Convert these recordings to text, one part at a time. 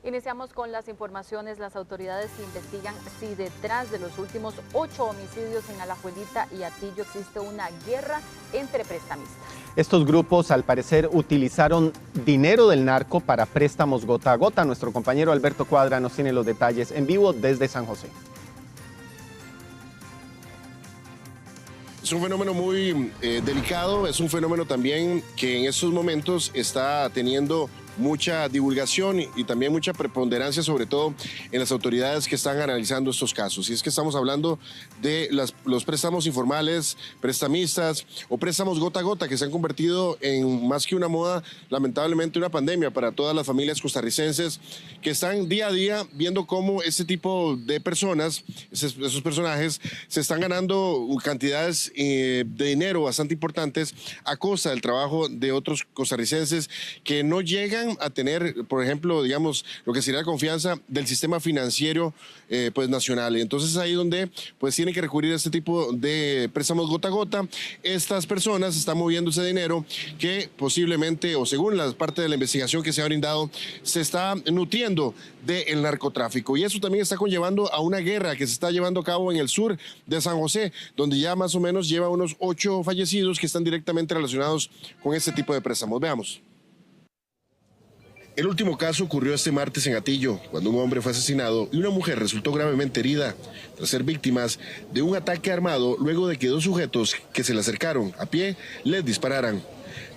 Iniciamos con las informaciones. Las autoridades investigan si detrás de los últimos 8 homicidios en Alajuelita y Atillo existe una guerra entre prestamistas. Estos grupos, al parecer, utilizaron dinero del narco para préstamos gota a gota. Nuestro compañero Alberto Cuadra nos tiene los detalles en vivo desde San José. Es un fenómeno muy delicado, es un fenómeno también que en estos momentos está teniendo mucha divulgación y también mucha preponderancia, sobre todo en las autoridades que están analizando estos casos. Y es que estamos hablando de los préstamos informales, prestamistas o préstamos gota a gota, que se han convertido en más que una moda, lamentablemente una pandemia para todas las familias costarricenses que están día a día viendo cómo este tipo de personas, esos personajes, se están ganando cantidades de dinero bastante importantes a costa del trabajo de otros costarricenses que no llegan a tener, por ejemplo, digamos, lo que sería la confianza del sistema financiero pues nacional. Entonces es ahí donde pues tienen que recurrir a este tipo de préstamos gota a gota. Estas personas están moviendo ese dinero que posiblemente, o según la parte de la investigación que se ha brindado, se está nutriendo del narcotráfico. Y eso también está conllevando a una guerra que se está llevando a cabo en el sur de San José, donde ya más o menos lleva unos 8 fallecidos que están directamente relacionados con este tipo de préstamos. Veamos. El último caso ocurrió este martes en Atillo, cuando un hombre fue asesinado y una mujer resultó gravemente herida tras ser víctimas de un ataque armado luego de que 2 sujetos que se le acercaron a pie les dispararan.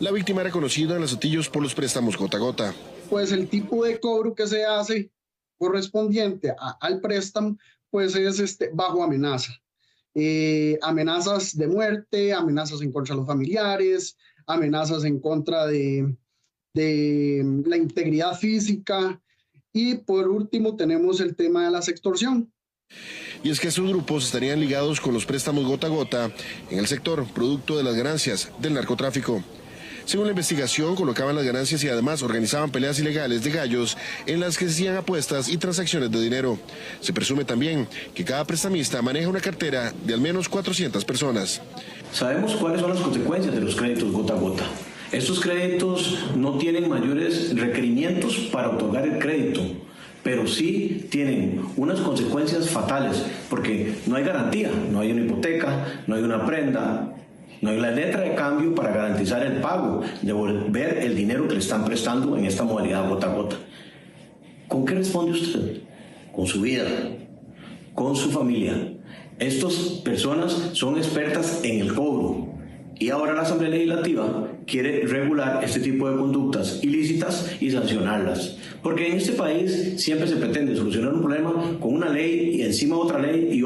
La víctima era conocida en los Atillos por los préstamos gota a gota. Pues el tipo de cobro que se hace correspondiente al préstamo pues es bajo amenaza. Amenazas de muerte, amenazas en contra de los familiares, amenazas en contra de la integridad física y por último tenemos el tema de la extorsión. Y es que estos grupos estarían ligados con los préstamos gota a gota en el sector, producto de las ganancias del narcotráfico. Según la investigación, colocaban las ganancias y además organizaban peleas ilegales de gallos en las que se hacían apuestas y transacciones de dinero. Se presume también que cada prestamista maneja una cartera de al menos 400 personas. Sabemos cuáles son las consecuencias de los créditos gota a gota. Estos créditos no tienen mayores requerimientos para otorgar el crédito, pero sí tienen unas consecuencias fatales, porque no hay garantía, no hay una hipoteca, no hay una prenda, no hay la letra de cambio para garantizar el pago, devolver el dinero que le están prestando en esta modalidad gota a gota. ¿Con qué responde usted? Con su vida, con su familia. Estas personas son expertas en el cobro. Y ahora la Asamblea Legislativa quiere regular este tipo de conductas ilícitas y sancionarlas. Porque en este país siempre se pretende solucionar un problema con una ley y encima otra ley y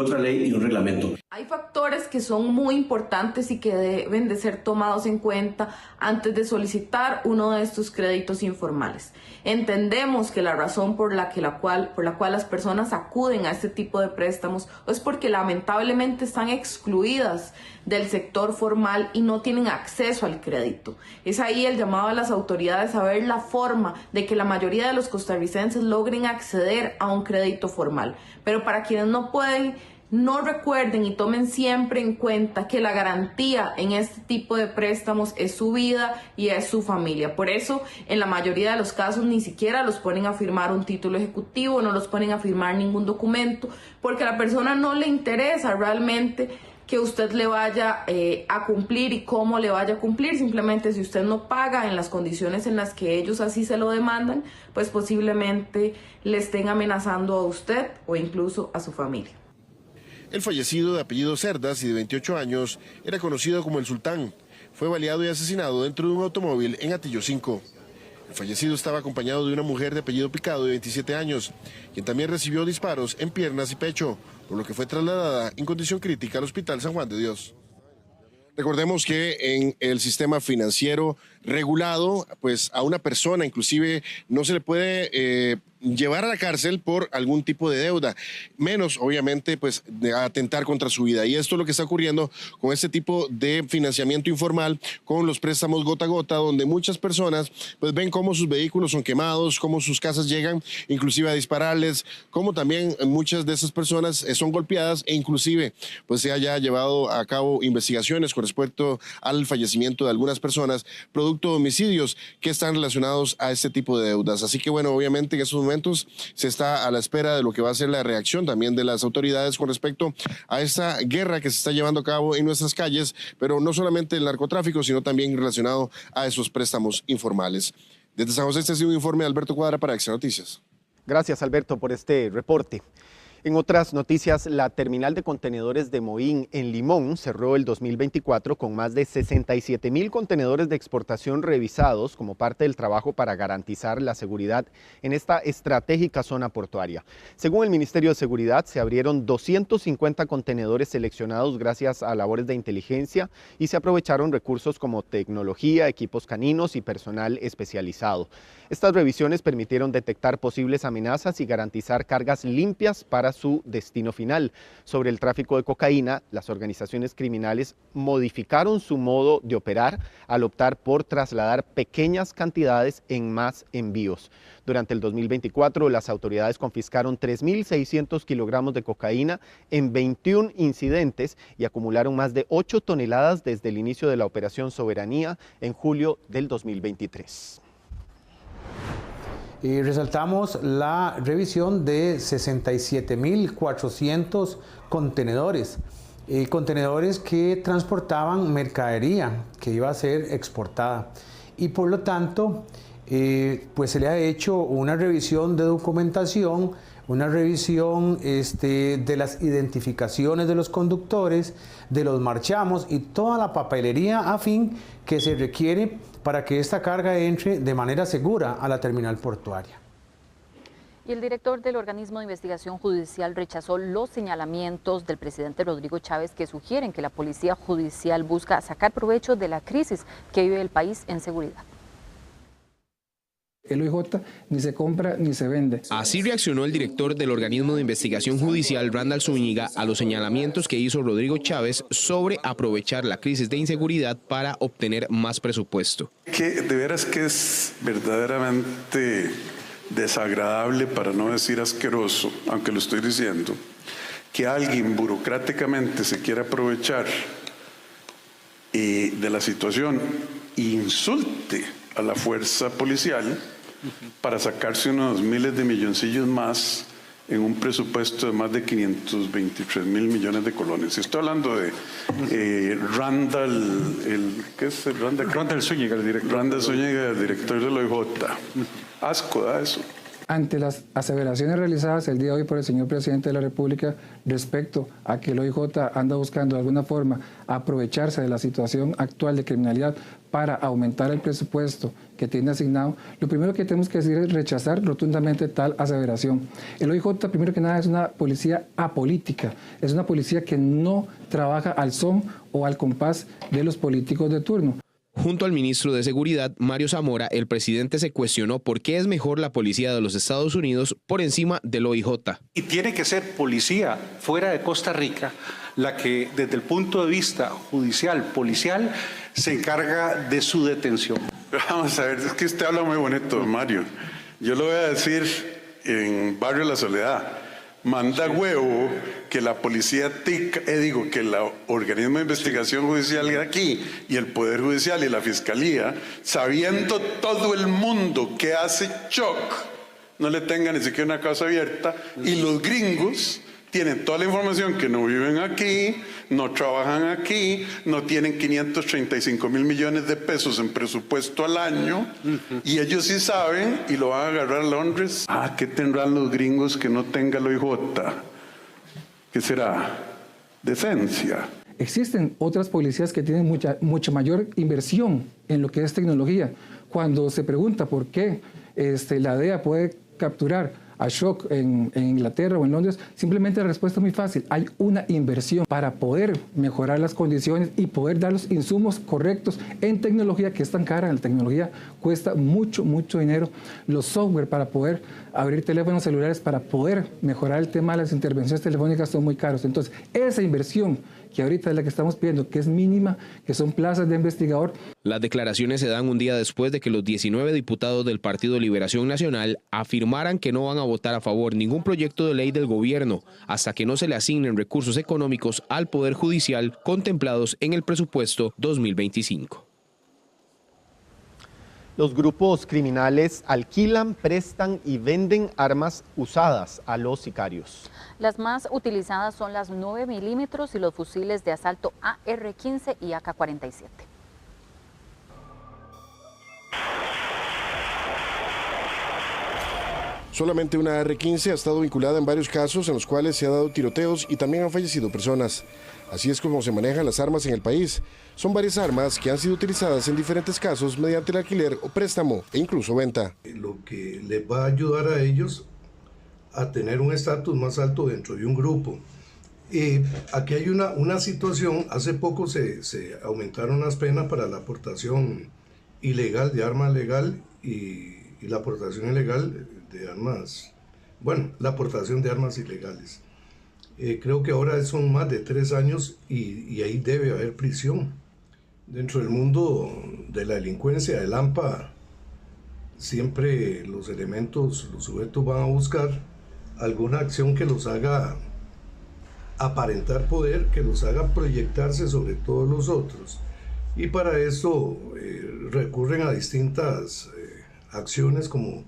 un reglamento. Hay factores que son muy importantes y que deben de ser tomados en cuenta antes de solicitar uno de estos créditos informales. Entendemos que la razón por la cual las personas acuden a este tipo de préstamos es porque lamentablemente están excluidas del sector formal y no tienen acceso al crédito. Es ahí el llamado a las autoridades a ver la forma de que la mayoría de los costarricenses logren acceder a un crédito formal. Pero para quienes no pueden, no recuerden y tomen siempre en cuenta que la garantía en este tipo de préstamos es su vida y es su familia. Por eso, en la mayoría de los casos, ni siquiera los ponen a firmar un título ejecutivo, no los ponen a firmar ningún documento, porque a la persona no le interesa realmente que usted le vaya a cumplir y cómo le vaya a cumplir. Simplemente si usted no paga en las condiciones en las que ellos así se lo demandan, pues posiblemente le estén amenazando a usted o incluso a su familia. El fallecido, de apellido Cerdas y de 28 años, era conocido como el Sultán. Fue baleado y asesinado dentro de un automóvil en Atillo 5. El fallecido estaba acompañado de una mujer de apellido Picado de 27 años, quien también recibió disparos en piernas y pecho, por lo que fue trasladada en condición crítica al Hospital San Juan de Dios. Recordemos que en el sistema financiero regulado, pues a una persona inclusive no se le puede llevar a la cárcel por algún tipo de deuda, menos obviamente pues de atentar contra su vida. Y esto es lo que está ocurriendo con este tipo de financiamiento informal, con los préstamos gota a gota, donde muchas personas pues ven cómo sus vehículos son quemados, cómo sus casas llegan inclusive a dispararles, cómo también muchas de esas personas son golpeadas e inclusive pues se haya llevado a cabo investigaciones con respecto al fallecimiento de algunas personas producto producto de homicidios que están relacionados a este tipo de deudas. Así que bueno, obviamente en estos momentos se está a la espera de lo que va a ser la reacción también de las autoridades con respecto a esta guerra que se está llevando a cabo en nuestras calles, pero no solamente el narcotráfico, sino también relacionado a esos préstamos informales. Desde San José, este ha sido un informe de Alberto Cuadra para Acción Noticias. Gracias, Alberto, por este reporte. En otras noticias, la terminal de contenedores de Moín en Limón cerró el 2024 con más de 67,000 contenedores de exportación revisados como parte del trabajo para garantizar la seguridad en esta estratégica zona portuaria. Según el Ministerio de Seguridad, se abrieron 250 contenedores seleccionados gracias a labores de inteligencia y se aprovecharon recursos como tecnología, equipos caninos y personal especializado. Estas revisiones permitieron detectar posibles amenazas y garantizar cargas limpias para su destino final. Sobre el tráfico de cocaína, las organizaciones criminales modificaron su modo de operar al optar por trasladar pequeñas cantidades en más envíos. Durante el 2024, las autoridades confiscaron 3.600 kilogramos de cocaína en 21 incidentes y acumularon más de 8 toneladas desde el inicio de la Operación Soberanía en julio del 2023. Y resaltamos la revisión de 67,400 contenedores, contenedores que transportaban mercadería que iba a ser exportada. Y por lo tanto, pues se le ha hecho una revisión de documentación, una revisión de las identificaciones de los conductores, de los marchamos y toda la papelería afín que se requiere para que esta carga entre de manera segura a la terminal portuaria. Y el director del organismo de investigación judicial rechazó los señalamientos del presidente Rodrigo Chávez que sugieren que la policía judicial busca sacar provecho de la crisis que vive el país en seguridad. El OIJ ni se compra ni se vende. Así reaccionó el director del organismo de investigación judicial, Randall Zúñiga, a los señalamientos que hizo Rodrigo Chávez sobre aprovechar la crisis de inseguridad para obtener más presupuesto. Que de veras que es verdaderamente desagradable, para no decir asqueroso, aunque lo estoy diciendo, que alguien burocráticamente se quiera aprovechar de la situación e insulte a la fuerza policial para sacarse unos miles de milloncillos más en un presupuesto de más de 523 mil millones de colones. Estoy hablando de Randall, ¿qué es? Randall Zúñiga, el director. Randall Zúñiga, el director del OIJ. Asco da eso. Ante las aseveraciones realizadas el día de hoy por el señor presidente de la República respecto a que el OIJ anda buscando de alguna forma aprovecharse de la situación actual de criminalidad para aumentar el presupuesto que tiene asignado, lo primero que tenemos que decir es rechazar rotundamente tal aseveración. El OIJ, primero que nada, es una policía apolítica, es una policía que no trabaja al son o al compás de los políticos de turno. Junto al ministro de Seguridad, Mario Zamora, el presidente se cuestionó por qué es mejor la policía de los Estados Unidos por encima del OIJ. Y tiene que ser policía fuera de Costa Rica la que desde el punto de vista judicial, policial, se encarga de su detención. Vamos a ver, es que usted habla muy bonito, Mario. Yo lo voy a decir en Barrio La Soledad. Manda huevo que la policía que el organismo de investigación judicial aquí y el Poder Judicial y la Fiscalía, sabiendo todo el mundo que hace shock, no le tenga ni siquiera una causa abierta, y los gringos tienen toda la información que no viven aquí, no trabajan aquí, no tienen 535 mil millones de pesos en presupuesto al año, y ellos sí saben y lo van a agarrar a Londres. ¿Qué tendrán los gringos que no tenga el OIJ? ¿Qué será? Decencia. Existen otras policías que tienen mucha mayor inversión en lo que es tecnología. Cuando se pregunta por qué la DEA puede capturar a Shock en Inglaterra o en Londres, simplemente la respuesta es muy fácil. Hay una inversión para poder mejorar las condiciones y poder dar los insumos correctos en tecnología que es tan cara. La tecnología cuesta mucho dinero. Los software para poder abrir teléfonos celulares, para poder mejorar el tema de las intervenciones telefónicas son muy caros. Entonces, esa inversión que ahorita es la que estamos pidiendo, que es mínima, que son plazas de investigador. Las declaraciones se dan un día después de que los 19 diputados del Partido Liberación Nacional afirmaran que no van a votar a favor ningún proyecto de ley del gobierno hasta que no se le asignen recursos económicos al Poder Judicial contemplados en el presupuesto 2025. Los grupos criminales alquilan, prestan y venden armas usadas a los sicarios. Las más utilizadas son las 9 milímetros y los fusiles de asalto AR-15 y AK-47. Solamente una AR-15 ha estado vinculada en varios casos en los cuales se han dado tiroteos y también han fallecido personas. Así es como se manejan las armas en el país. Son varias armas que han sido utilizadas en diferentes casos mediante el alquiler o préstamo e incluso venta. Lo que les va a ayudar a ellos a tener un estatus más alto dentro de un grupo. Aquí hay una situación, hace poco se aumentaron las penas para la aportación ilegal de arma legal y la aportación ilegal de armas, la aportación de armas ilegales. Creo que ahora son más de 3 años y ahí debe haber prisión. Dentro del mundo de la delincuencia, del AMPA, siempre los sujetos van a buscar alguna acción que los haga aparentar poder, que los haga proyectarse sobre todos los otros. Y para eso recurren a distintas acciones como,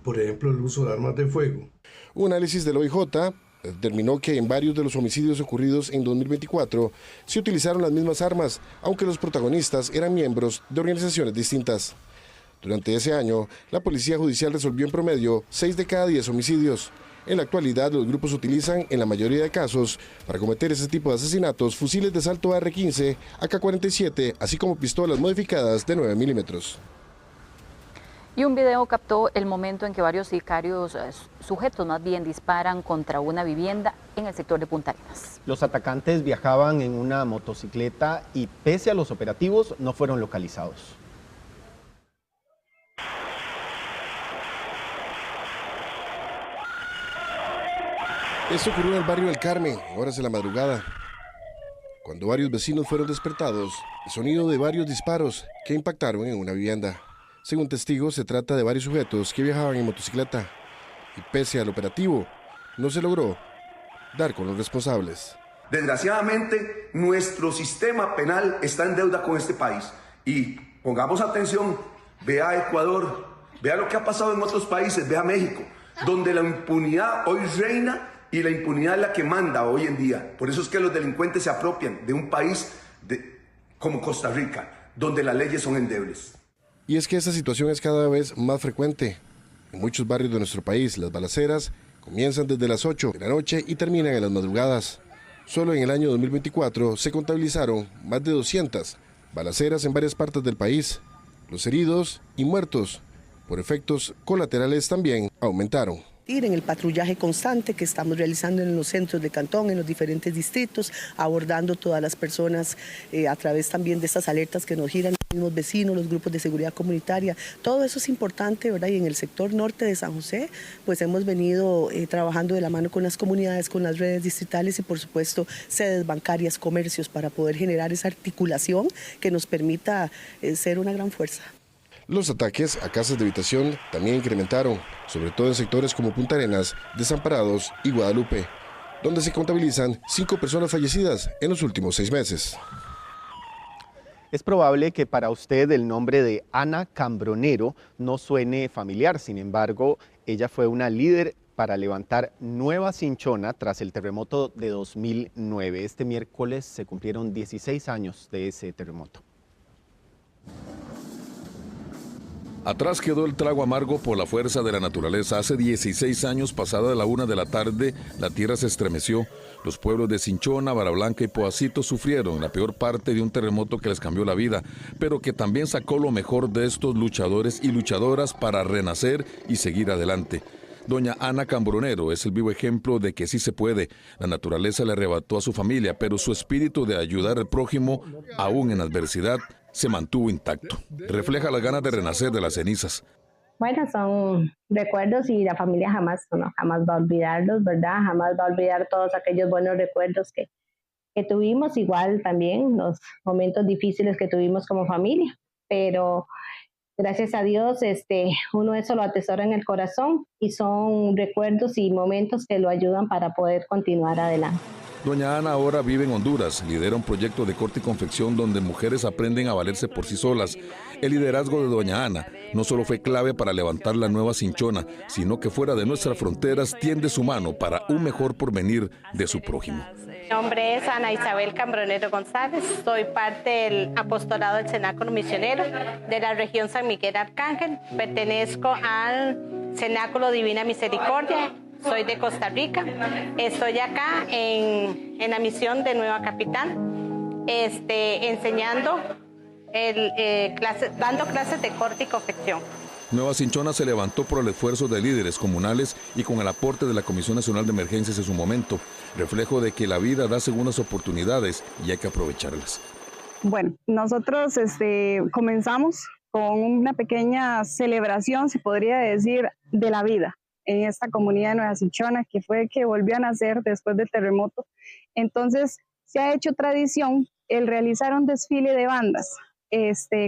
por ejemplo, el uso de armas de fuego. Un análisis del OIJ determinó que en varios de los homicidios ocurridos en 2024 se utilizaron las mismas armas, aunque los protagonistas eran miembros de organizaciones distintas. Durante ese año, la Policía Judicial resolvió en promedio 6 de cada 10 homicidios. En la actualidad, los grupos utilizan, en la mayoría de casos, para cometer ese tipo de asesinatos, fusiles de asalto AR-15, AK-47, así como pistolas modificadas de 9 milímetros. Y un video captó el momento en que varios sicarios, sujetos más bien, disparan contra una vivienda en el sector de Punta Arenas. Los atacantes viajaban en una motocicleta y pese a los operativos no fueron localizados. Esto ocurrió en el barrio del Carmen, en horas de la madrugada, cuando varios vecinos fueron despertados, el sonido de varios disparos que impactaron en una vivienda. Según testigos, se trata de varios sujetos que viajaban en motocicleta y pese al operativo, no se logró dar con los responsables. Desgraciadamente, nuestro sistema penal está en deuda con este país y pongamos atención, vea Ecuador, vea lo que ha pasado en otros países, vea México, donde la impunidad hoy reina y la impunidad es la que manda hoy en día. Por eso es que los delincuentes se apropian de un país como Costa Rica, donde las leyes son endebles. Y es que esta situación es cada vez más frecuente. En muchos barrios de nuestro país, las balaceras comienzan desde las 8 de la noche y terminan en las madrugadas. Solo en el año 2024 se contabilizaron más de 200 balaceras en varias partes del país. Los heridos y muertos por efectos colaterales también aumentaron. En el patrullaje constante que estamos realizando en los centros de cantón, en los diferentes distritos, abordando todas las personas a través también de estas alertas que nos giran los mismos vecinos, los grupos de seguridad comunitaria. Todo eso es importante, ¿verdad? Y en el sector norte de San José, pues hemos venido trabajando de la mano con las comunidades, con las redes distritales y por supuesto sedes bancarias, comercios, para poder generar esa articulación que nos permita ser una gran fuerza. Los ataques a casas de habitación también incrementaron, sobre todo en sectores como Punta Arenas, Desamparados y Guadalupe, donde se contabilizan 5 personas fallecidas en los últimos 6 meses. Es probable que para usted el nombre de Ana Cambronero no suene familiar, sin embargo, ella fue una líder para levantar Nueva Cinchona tras el terremoto de 2009. Este miércoles se cumplieron 16 años de ese terremoto. Atrás quedó el trago amargo por la fuerza de la naturaleza. Hace 16 años, pasada la 1 de la tarde, la tierra se estremeció. Los pueblos de Cinchona, Barablanca y Poacito sufrieron la peor parte de un terremoto que les cambió la vida, pero que también sacó lo mejor de estos luchadores y luchadoras para renacer y seguir adelante. Doña Ana Cambronero es el vivo ejemplo de que sí se puede. La naturaleza le arrebató a su familia, pero su espíritu de ayudar al prójimo, aún en adversidad, se mantuvo intacto. Refleja las ganas de renacer de las cenizas. Bueno, son recuerdos y la familia jamás va a olvidarlos, ¿verdad? Jamás va a olvidar todos aquellos buenos recuerdos que tuvimos, igual también los momentos difíciles que tuvimos como familia, pero gracias a Dios uno eso lo atesora en el corazón y son recuerdos y momentos que lo ayudan para poder continuar adelante. Doña Ana ahora vive en Honduras, lidera un proyecto de corte y confección donde mujeres aprenden a valerse por sí solas. El liderazgo de Doña Ana no solo fue clave para levantar la nueva Cinchona, sino que fuera de nuestras fronteras tiende su mano para un mejor porvenir de su prójimo. Mi nombre es Ana Isabel Cambronero González, soy parte del apostolado del Cenáculo Misionero de la región San Miguel Arcángel, pertenezco al Cenáculo Divina Misericordia, soy de Costa Rica, estoy acá en la misión de Nueva Capital, enseñando, dando clases de corte y confección. Nueva Cinchona se levantó por el esfuerzo de líderes comunales y con el aporte de la Comisión Nacional de Emergencias en su momento, reflejo de que la vida da segundas oportunidades y hay que aprovecharlas. Bueno, nosotros comenzamos con una pequeña celebración, se podría decir, de la vida en esta comunidad de Nueva Cinchona, que fue que volvió a nacer después del terremoto. Entonces, se ha hecho tradición el realizar un desfile de bandas,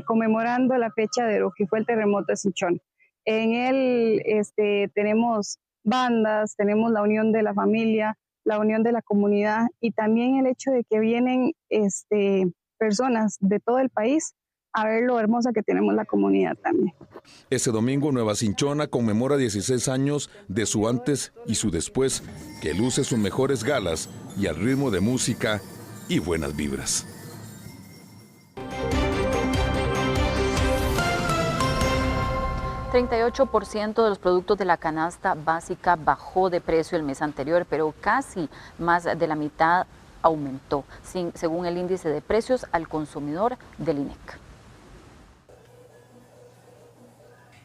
conmemorando la fecha de lo que fue el terremoto de Cinchona. En él tenemos bandas, tenemos la unión de la familia, la unión de la comunidad y también el hecho de que vienen personas de todo el país a ver lo hermosa que tenemos la comunidad también. Este domingo Nueva Cinchona conmemora 16 años de su antes y su después, que luce sus mejores galas y al ritmo de música y buenas vibras. El 38% de los productos de la canasta básica bajó de precio el mes anterior, pero casi más de la mitad aumentó, según el índice de precios al consumidor del INEC.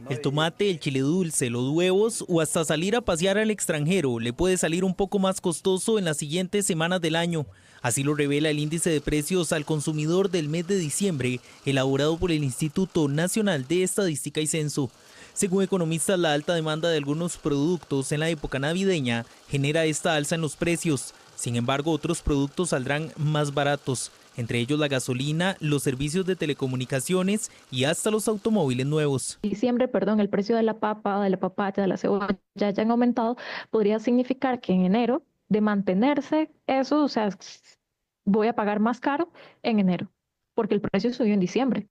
El tomate, el chile dulce, los huevos o hasta salir a pasear al extranjero le puede salir un poco más costoso en las siguientes semanas del año. Así lo revela el índice de precios al consumidor del mes de diciembre, elaborado por el Instituto Nacional de Estadística y Censo. Según economistas, la alta demanda de algunos productos en la época navideña genera esta alza en los precios. Sin embargo, otros productos saldrán más baratos, entre ellos la gasolina, los servicios de telecomunicaciones y hasta los automóviles nuevos. Diciembre, el precio de la papa, de la papaya, de la cebolla ya han aumentado, podría significar que en enero, de mantenerse eso, o sea, voy a pagar más caro en enero, porque el precio subió en diciembre.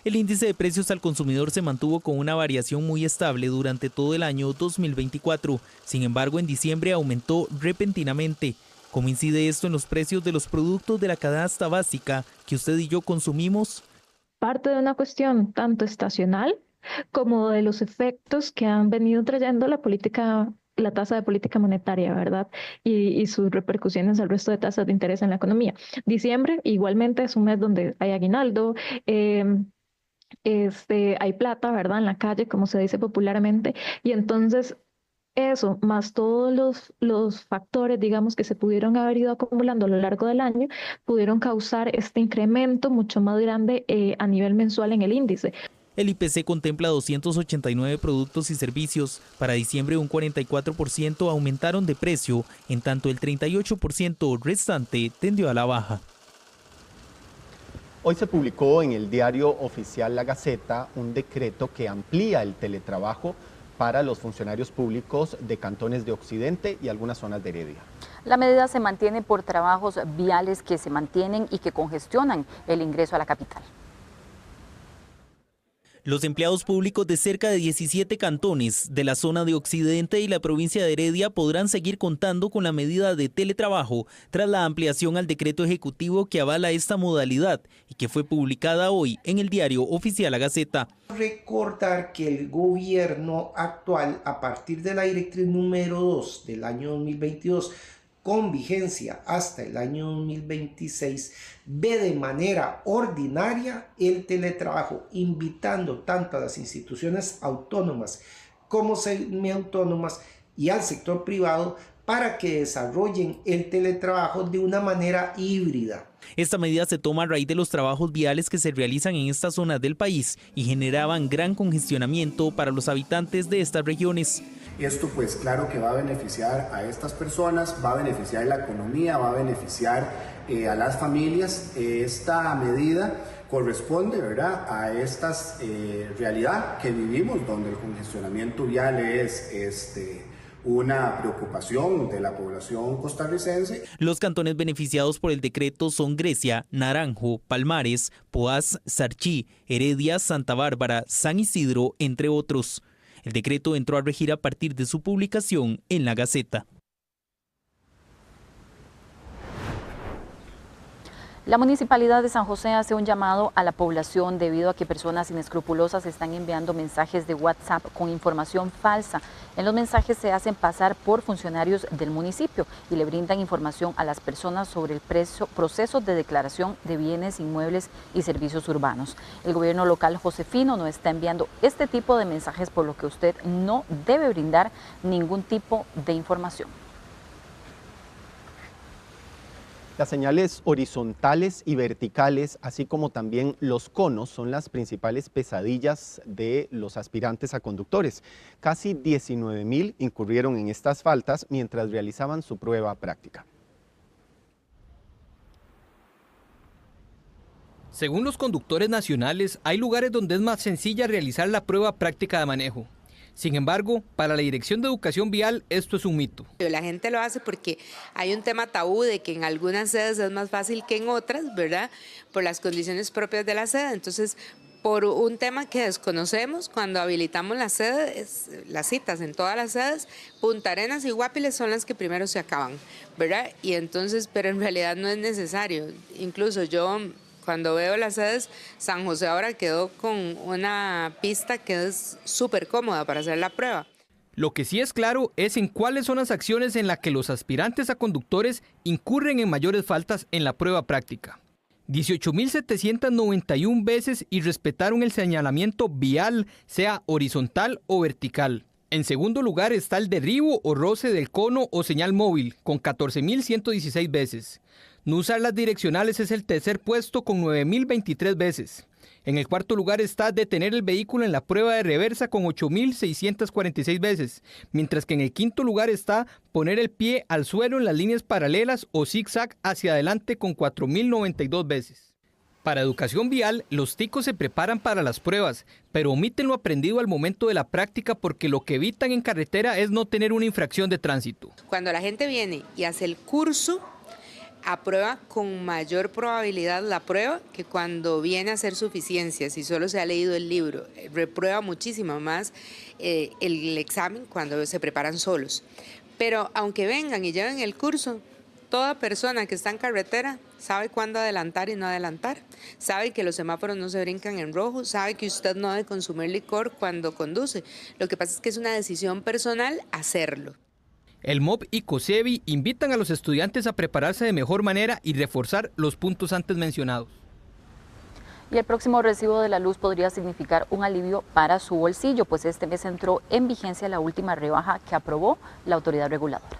El índice de precios al consumidor se mantuvo con una variación muy estable durante todo el año 2024. Sin embargo, en diciembre aumentó repentinamente. ¿Cómo incide esto en los precios de los productos de la canasta básica que usted y yo consumimos? Parte de una cuestión tanto estacional como de los efectos que han venido trayendo la tasa de política monetaria, ¿verdad? Y sus repercusiones al resto de tasas de interés en la economía. Diciembre igualmente es un mes donde hay aguinaldo, hay plata, ¿verdad? En la calle, como se dice popularmente, y entonces eso, más todos los factores, digamos, que se pudieron haber ido acumulando a lo largo del año, pudieron causar este incremento mucho más grande a nivel mensual en el índice. El IPC contempla 289 productos y servicios. Para diciembre un 44% aumentaron de precio, en tanto el 38% restante tendió a la baja. Hoy se publicó en el diario oficial La Gaceta un decreto que amplía el teletrabajo para los funcionarios públicos de cantones de Occidente y algunas zonas de Heredia. La medida se mantiene por trabajos viales que se mantienen y que congestionan el ingreso a la capital. Los empleados públicos de cerca de 17 cantones de la zona de Occidente y la provincia de Heredia podrán seguir contando con la medida de teletrabajo tras la ampliación al decreto ejecutivo que avala esta modalidad y que fue publicada hoy en el diario oficial La Gaceta. Recordar que el gobierno actual, a partir de la directriz número 2 del año 2022, con vigencia hasta el año 2026, ve de manera ordinaria el teletrabajo, invitando tanto a las instituciones autónomas como semiautónomas y al sector privado para que desarrollen el teletrabajo de una manera híbrida. Esta medida se toma a raíz de los trabajos viales que se realizan en estas zonas del país y generaban gran congestionamiento para los habitantes de estas regiones. Esto pues claro que va a beneficiar a estas personas, va a beneficiar la economía, va a beneficiar a las familias. Esta medida corresponde, ¿verdad?, a esta realidad que vivimos, donde el congestionamiento vial es una preocupación de la población costarricense. Los cantones beneficiados por el decreto son Grecia, Naranjo, Palmares, Poás, Sarchí, Heredia, Santa Bárbara, San Isidro, entre otros. El decreto entró a regir a partir de su publicación en la Gaceta. La Municipalidad de San José hace un llamado a la población debido a que personas inescrupulosas están enviando mensajes de WhatsApp con información falsa. En los mensajes se hacen pasar por funcionarios del municipio y le brindan información a las personas sobre el proceso de declaración de bienes, inmuebles y servicios urbanos. El gobierno local josefino no está enviando este tipo de mensajes, por lo que usted no debe brindar ningún tipo de información. Las señales horizontales y verticales, así como también los conos, son las principales pesadillas de los aspirantes a conductores. Casi 19.000 incurrieron en estas faltas mientras realizaban su prueba práctica. Según los conductores nacionales, hay lugares donde es más sencilla realizar la prueba práctica de manejo. Sin embargo, para la Dirección de Educación Vial esto es un mito. La gente lo hace porque hay un tema tabú de que en algunas sedes es más fácil que en otras, ¿verdad? Por las condiciones propias de la sede. Entonces, por un tema que desconocemos, cuando habilitamos las sedes, las citas en todas las sedes, Punta Arenas y Guapiles son las que primero se acaban, ¿verdad? Y entonces, pero en realidad no es necesario. Incluso yo, cuando veo las sedes, San José ahora quedó con una pista que es súper cómoda para hacer la prueba. Lo que sí es claro es en cuáles son las acciones en las que los aspirantes a conductores incurren en mayores faltas en la prueba práctica. 18.791 veces irrespetaron el señalamiento vial, sea horizontal o vertical. En segundo lugar está el derribo o roce del cono o señal móvil, con 14.116 veces. No usar las direccionales es el tercer puesto con 9.023 veces. En el cuarto lugar está detener el vehículo en la prueba de reversa con 8.646 veces, mientras que en el quinto lugar está poner el pie al suelo en las líneas paralelas o zigzag hacia adelante con 4.092 veces. Para educación vial, los ticos se preparan para las pruebas, pero omiten lo aprendido al momento de la práctica porque lo que evitan en carretera es no tener una infracción de tránsito. Cuando la gente viene y hace el curso, aprueba con mayor probabilidad la prueba que cuando viene a hacer suficiencia, si solo se ha leído el libro. Reprueba muchísimo más el examen cuando se preparan solos. Pero aunque vengan y lleven el curso, toda persona que está en carretera sabe cuándo adelantar y no adelantar, sabe que los semáforos no se brincan en rojo, sabe que usted no debe consumir licor cuando conduce. Lo que pasa es que es una decisión personal hacerlo. El MOB y COSEBI invitan a los estudiantes a prepararse de mejor manera y reforzar los puntos antes mencionados. Y el próximo recibo de la luz podría significar un alivio para su bolsillo, pues este mes entró en vigencia la última rebaja que aprobó la autoridad reguladora.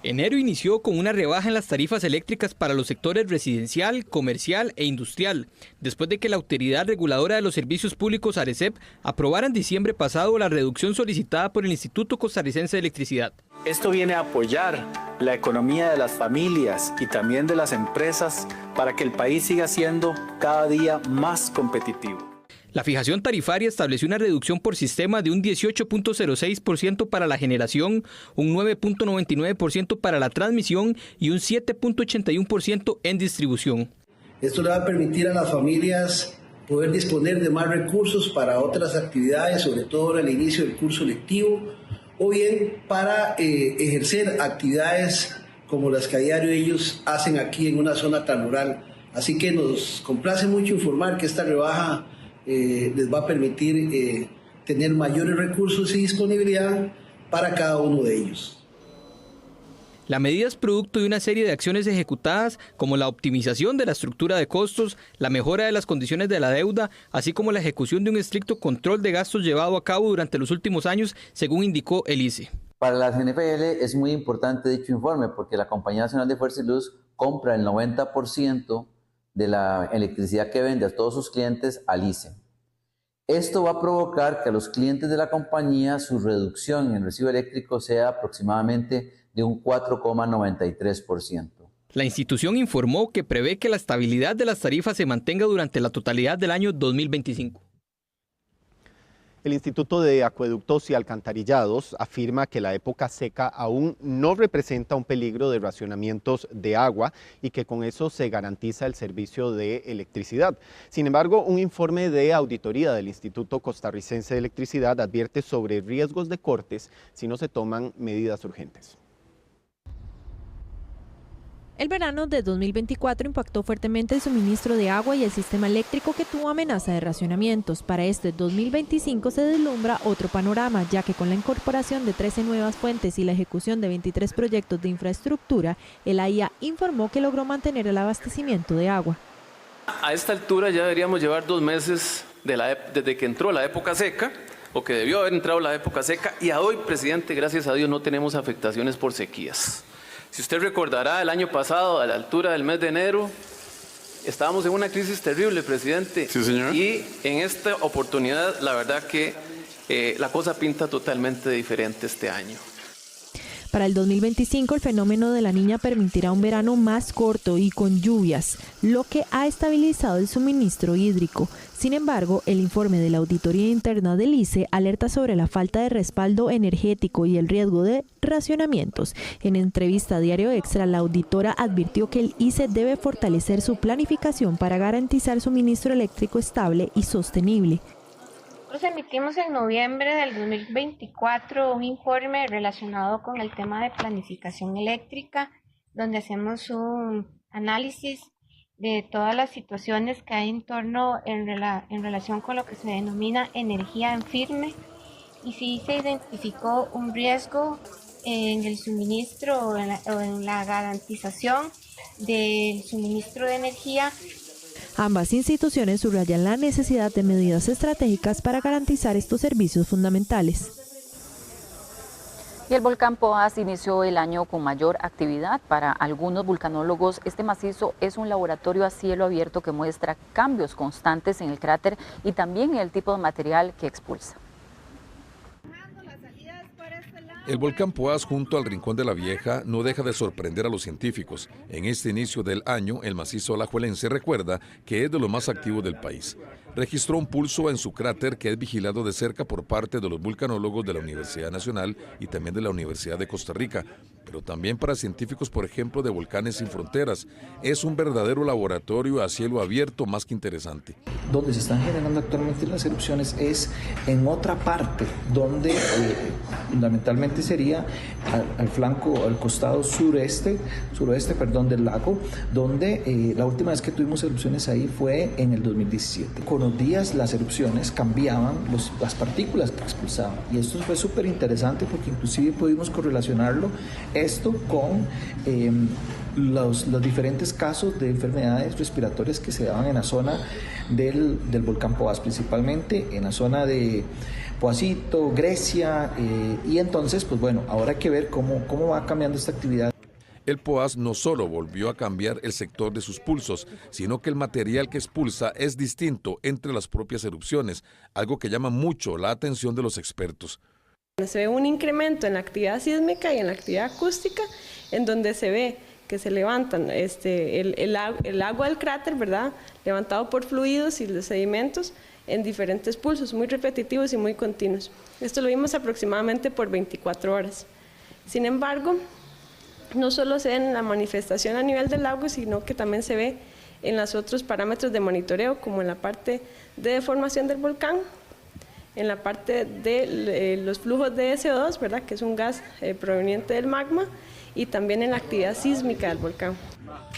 Enero inició con una rebaja en las tarifas eléctricas para los sectores residencial, comercial e industrial, después de que la Autoridad Reguladora de los Servicios Públicos, ARECEP, aprobara en diciembre pasado la reducción solicitada por el Instituto Costarricense de Electricidad. Esto viene a apoyar la economía de las familias y también de las empresas para que el país siga siendo cada día más competitivo. La fijación tarifaria estableció una reducción por sistema de un 18.06% para la generación, un 9.99% para la transmisión y un 7.81% en distribución. Esto le va a permitir a las familias poder disponer de más recursos para otras actividades, sobre todo al inicio del curso lectivo, o bien para ejercer actividades como las que a diario ellos hacen aquí en una zona tan rural. Así que nos complace mucho informar que esta rebaja les va a permitir tener mayores recursos y disponibilidad para cada uno de ellos. La medida es producto de una serie de acciones ejecutadas como la optimización de la estructura de costos, la mejora de las condiciones de la deuda, así como la ejecución de un estricto control de gastos llevado a cabo durante los últimos años, según indicó el ICE. Para la CNPL es muy importante dicho informe porque la Compañía Nacional de Fuerza y Luz compra el 90% de la electricidad que vende a todos sus clientes al ICE. Esto va a provocar que a los clientes de la compañía su reducción en el recibo eléctrico sea aproximadamente de un 4,93%. La institución informó que prevé que la estabilidad de las tarifas se mantenga durante la totalidad del año 2025. El Instituto de Acueductos y Alcantarillados afirma que la época seca aún no representa un peligro de racionamientos de agua y que con eso se garantiza el servicio de electricidad. Sin embargo, un informe de auditoría del Instituto Costarricense de Electricidad advierte sobre riesgos de cortes si no se toman medidas urgentes. El verano de 2024 impactó fuertemente el suministro de agua y el sistema eléctrico, que tuvo amenaza de racionamientos. Para este 2025 se deslumbra otro panorama, ya que con la incorporación de 13 nuevas fuentes y la ejecución de 23 proyectos de infraestructura, el AIA informó que logró mantener el abastecimiento de agua. A esta altura ya deberíamos llevar 2 meses desde que entró la época seca, o que debió haber entrado la época seca, y a hoy, presidente, gracias a Dios no tenemos afectaciones por sequías. Si usted recordará, el año pasado, a la altura del mes de enero, estábamos en una crisis terrible, presidente. Sí, señor. Y en esta oportunidad, la verdad que la cosa pinta totalmente diferente este año. Para el 2025, el fenómeno de la Niña permitirá un verano más corto y con lluvias, lo que ha estabilizado el suministro hídrico. Sin embargo, el informe de la Auditoría Interna del ICE alerta sobre la falta de respaldo energético y el riesgo de racionamientos. En entrevista a Diario Extra, la auditora advirtió que el ICE debe fortalecer su planificación para garantizar suministro eléctrico estable y sostenible. Nosotros emitimos en noviembre del 2024 un informe relacionado con el tema de planificación eléctrica, donde hacemos un análisis de todas las situaciones que hay en torno en relación con lo que se denomina energía en firme, y sí se identificó un riesgo en el suministro o en la garantización del suministro de energía. Ambas instituciones subrayan la necesidad de medidas estratégicas para garantizar estos servicios fundamentales. Y el volcán Poás inició el año con mayor actividad. Para algunos vulcanólogos, este macizo es un laboratorio a cielo abierto que muestra cambios constantes en el cráter y también en el tipo de material que expulsa. El volcán Poás, junto al Rincón de la Vieja, no deja de sorprender a los científicos. En este inicio del año, el macizo alajuelense recuerda que es de los más activos del país. Registró un pulso en su cráter que es vigilado de cerca por parte de los vulcanólogos de la Universidad Nacional y también de la Universidad de Costa Rica, pero también para científicos, por ejemplo, de Volcanes Sin Fronteras. Es un verdadero laboratorio a cielo abierto más que interesante. Donde se están generando actualmente las erupciones es en otra parte, donde fundamentalmente sería al flanco, al costado suroeste del lago, donde la última vez que tuvimos erupciones ahí fue en el 2017. Con los días las erupciones cambiaban las partículas que expulsaban, y esto fue súper interesante porque inclusive pudimos correlacionarlo esto con los diferentes casos de enfermedades respiratorias que se daban en la zona del volcán Poás, principalmente en la zona de Poásito, Grecia, y entonces, pues bueno, ahora hay que ver cómo va cambiando esta actividad. El Poás no solo volvió a cambiar el sector de sus pulsos, sino que el material que expulsa es distinto entre las propias erupciones, algo que llama mucho la atención de los expertos. Se ve un incremento en la actividad sísmica y en la actividad acústica, en donde se ve que se levantan el agua del cráter, ¿verdad?, levantado por fluidos y los sedimentos en diferentes pulsos, muy repetitivos y muy continuos. Esto lo vimos aproximadamente por 24 horas. Sin embargo, no solo se ve en la manifestación a nivel del agua, sino que también se ve en los otros parámetros de monitoreo, como en la parte de deformación del volcán, en la parte de los flujos de CO2, ¿verdad?, que es un gas proveniente del magma, y también en la actividad sísmica del volcán.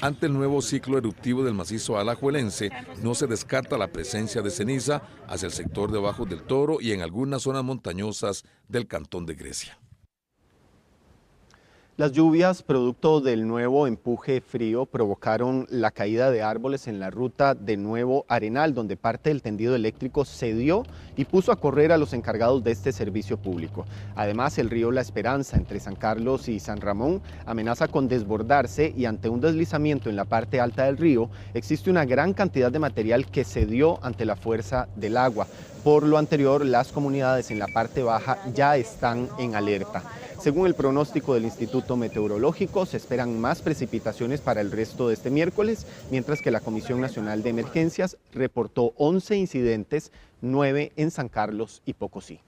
Ante el nuevo ciclo eruptivo del macizo alajuelense, no se descarta la presencia de ceniza hacia el sector de Bajos del Toro y en algunas zonas montañosas del Cantón de Grecia. Las lluvias, producto del nuevo empuje frío, provocaron la caída de árboles en la ruta de Nuevo Arenal, donde parte del tendido eléctrico cedió y puso a correr a los encargados de este servicio público. Además, el río La Esperanza, entre San Carlos y San Ramón, amenaza con desbordarse, y ante un deslizamiento en la parte alta del río, existe una gran cantidad de material que cedió ante la fuerza del agua. Por lo anterior, las comunidades en la parte baja ya están en alerta. Según el pronóstico del Instituto Meteorológico, se esperan más precipitaciones para el resto de este miércoles, mientras que la Comisión Nacional de Emergencias reportó 11 incidentes, 9 en San Carlos y Pocosí.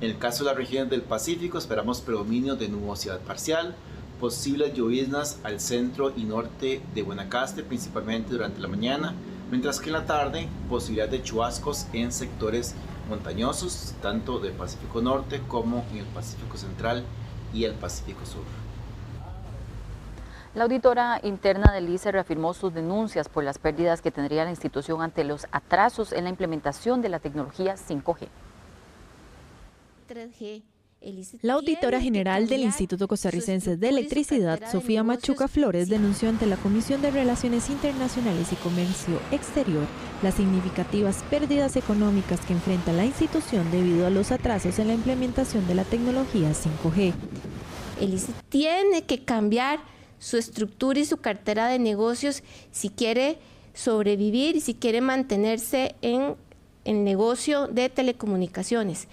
En el caso de las regiones del Pacífico, esperamos predominio de nubosidad parcial, posibles lloviznas al centro y norte de Guanacaste, principalmente durante la mañana, mientras que en la tarde, posibilidad de chubascos en sectores montañosos, tanto del Pacífico Norte como en el Pacífico Central y el Pacífico Sur. La auditora interna del ICE reafirmó sus denuncias por las pérdidas que tendría la institución ante los atrasos en la implementación de la tecnología 5G. La auditora general del Instituto Costarricense de Electricidad, Sofía Machuca Flores, denunció ante la Comisión de Relaciones Internacionales y Comercio Exterior las significativas pérdidas económicas que enfrenta la institución debido a los atrasos en la implementación de la tecnología 5G. El ICE tiene que cambiar su estructura y su cartera de negocios si quiere sobrevivir y si quiere mantenerse en el negocio de telecomunicaciones.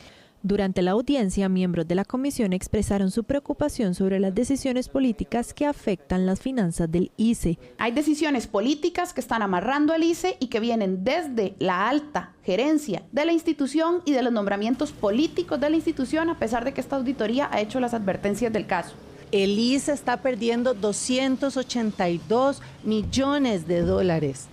Durante la audiencia, miembros de la comisión expresaron su preocupación sobre las decisiones políticas que afectan las finanzas del ICE. Hay decisiones políticas que están amarrando al ICE y que vienen desde la alta gerencia de la institución y de los nombramientos políticos de la institución, a pesar de que esta auditoría ha hecho las advertencias del caso. El ICE está perdiendo 282 millones de dólares.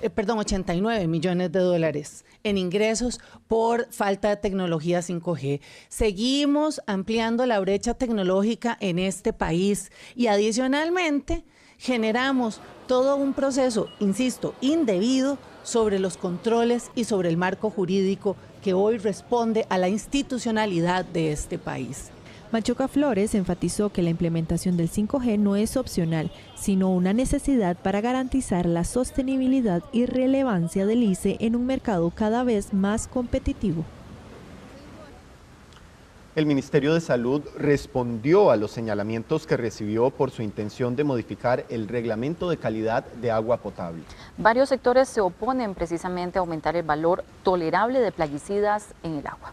89 millones de dólares en ingresos por falta de tecnología 5G. Seguimos ampliando la brecha tecnológica en este país y adicionalmente generamos todo un proceso, insisto, indebido sobre los controles y sobre el marco jurídico que hoy responde a la institucionalidad de este país. Machuca Flores enfatizó que la implementación del 5G no es opcional, sino una necesidad para garantizar la sostenibilidad y relevancia del ICE en un mercado cada vez más competitivo. El Ministerio de Salud respondió a los señalamientos que recibió por su intención de modificar el reglamento de calidad de agua potable. Varios sectores se oponen precisamente a aumentar el valor tolerable de plaguicidas en el agua.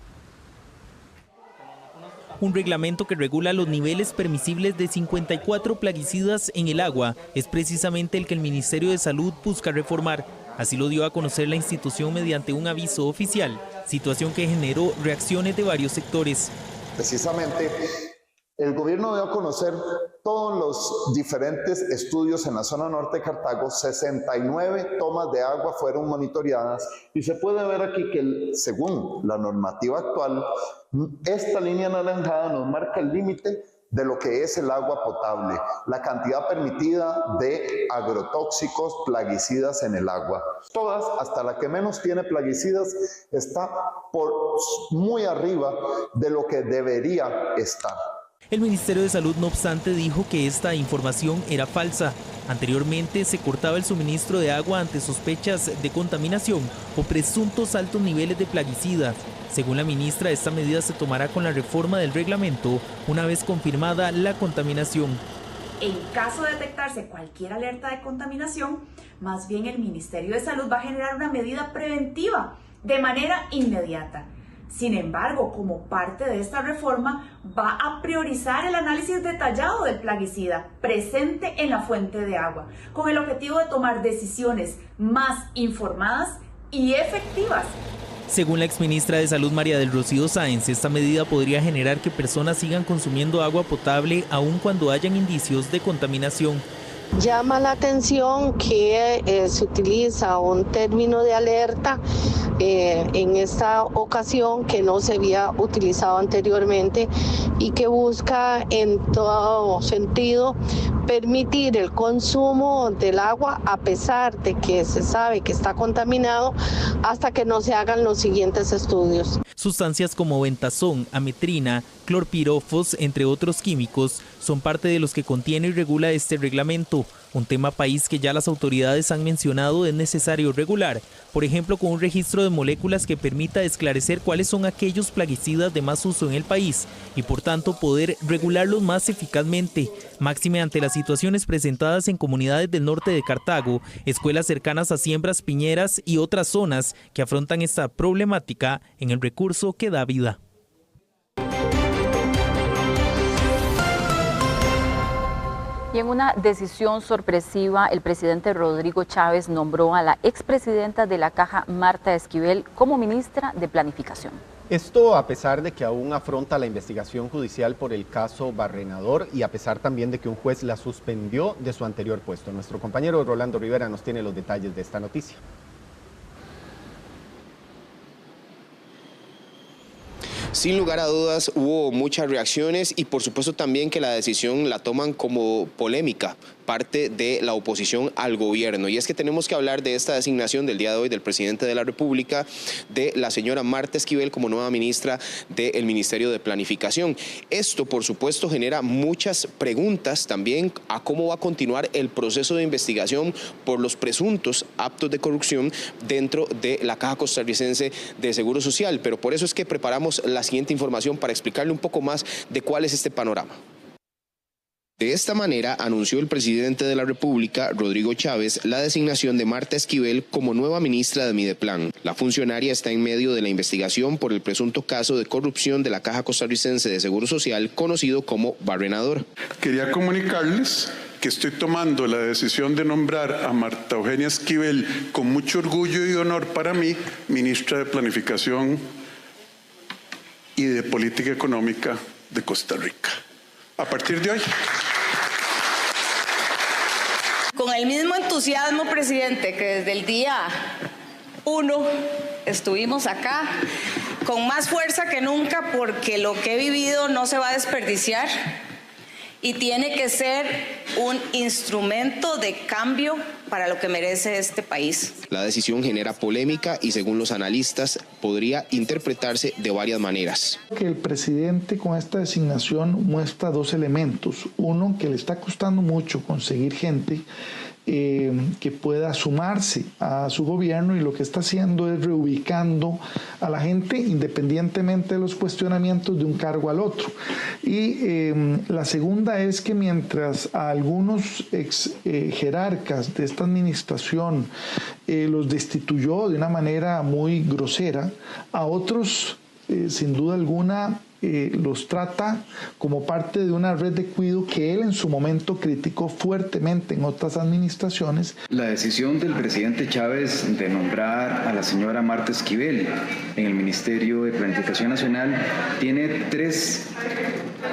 Un reglamento que regula los niveles permisibles de 54 plaguicidas en el agua es precisamente el que el Ministerio de Salud busca reformar. Así lo dio a conocer la institución mediante un aviso oficial, situación que generó reacciones de varios sectores. Precisamente, el gobierno dio a conocer todos los diferentes estudios en la zona norte de Cartago. 69 tomas de agua fueron monitoreadas y se puede ver aquí que según la normativa actual, esta línea anaranjada nos marca el límite de lo que es el agua potable, la cantidad permitida de agrotóxicos, plaguicidas en el agua. Todas, hasta la que menos tiene plaguicidas, está por muy arriba de lo que debería estar. El Ministerio de Salud, no obstante, dijo que esta información era falsa. Anteriormente se cortaba el suministro de agua ante sospechas de contaminación o presuntos altos niveles de plaguicidas. Según la ministra, esta medida se tomará con la reforma del reglamento una vez confirmada la contaminación. En caso de detectarse cualquier alerta de contaminación, más bien el Ministerio de Salud va a generar una medida preventiva de manera inmediata. Sin embargo, como parte de esta reforma, va a priorizar el análisis detallado del plaguicida presente en la fuente de agua, con el objetivo de tomar decisiones más informadas y efectivas. Según la exministra de Salud María del Rocío Sáenz, esta medida podría generar que personas sigan consumiendo agua potable aun cuando hayan indicios de contaminación. Llama la atención que se utiliza un término de alerta en esta ocasión que no se había utilizado anteriormente y que busca en todo sentido permitir el consumo del agua a pesar de que se sabe que está contaminado hasta que no se hagan los siguientes estudios. Sustancias como ventazón, ametrina, clorpirofos, entre otros químicos, son parte de los que contiene y regula este reglamento, un tema país que ya las autoridades han mencionado es necesario regular, por ejemplo con un registro de moléculas que permita esclarecer cuáles son aquellos plaguicidas de más uso en el país y por tanto poder regularlos más eficazmente, máxime ante las situaciones presentadas en comunidades del norte de Cartago, escuelas cercanas a siembras piñeras y otras zonas que afrontan esta problemática en el recurso que da vida. Y en una decisión sorpresiva, el presidente Rodrigo Chávez nombró a la expresidenta de la Caja, Marta Esquivel, como ministra de Planificación. Esto a pesar de que aún afronta la investigación judicial por el caso Barrenador y a pesar también de que un juez la suspendió de su anterior puesto. Nuestro compañero Rolando Rivera nos tiene los detalles de esta noticia. Sin lugar a dudas hubo muchas reacciones y por supuesto también que la decisión la toman como polémica parte de la oposición al gobierno. Y es que tenemos que hablar de esta designación del día de hoy del presidente de la República, de la señora Marta Esquivel como nueva ministra del Ministerio de Planificación. Esto por supuesto genera muchas preguntas también a cómo va a continuar el proceso de investigación por los presuntos actos de corrupción dentro de la Caja Costarricense de Seguro Social. Pero por eso es que preparamos la siguiente información para explicarle un poco más de cuál es este panorama. De esta manera anunció el presidente de la República, Rodrigo Chávez, la designación de Marta Esquivel como nueva ministra de Mideplan. La funcionaria está en medio de la investigación por el presunto caso de corrupción de la Caja Costarricense de Seguro Social, conocido como Barrenador. Quería comunicarles que estoy tomando la decisión de nombrar a Marta Eugenia Esquivel con mucho orgullo y honor para mí, ministra de Planificación y de Política Económica de Costa Rica. A partir de hoy. Con el mismo entusiasmo, presidente, que desde el día 1 estuvimos acá, con más fuerza que nunca, porque lo que he vivido no se va a desperdiciar y tiene que ser un instrumento de cambio para lo que merece este país. La decisión genera polémica y, según los analistas, podría interpretarse de varias maneras. Que el presidente con esta designación muestra dos elementos. Uno, que le está costando mucho conseguir gente que pueda sumarse a su gobierno, y lo que está haciendo es reubicando a la gente independientemente de los cuestionamientos de un cargo al otro. Y la segunda es que mientras a algunos jerarcas de esta administración los destituyó de una manera muy grosera, a otros sin duda alguna los trata como parte de una red de cuidado que él en su momento criticó fuertemente en otras administraciones. La decisión del presidente Chávez de nombrar a la señora Marta Esquivel en el Ministerio de Planificación Nacional tiene tres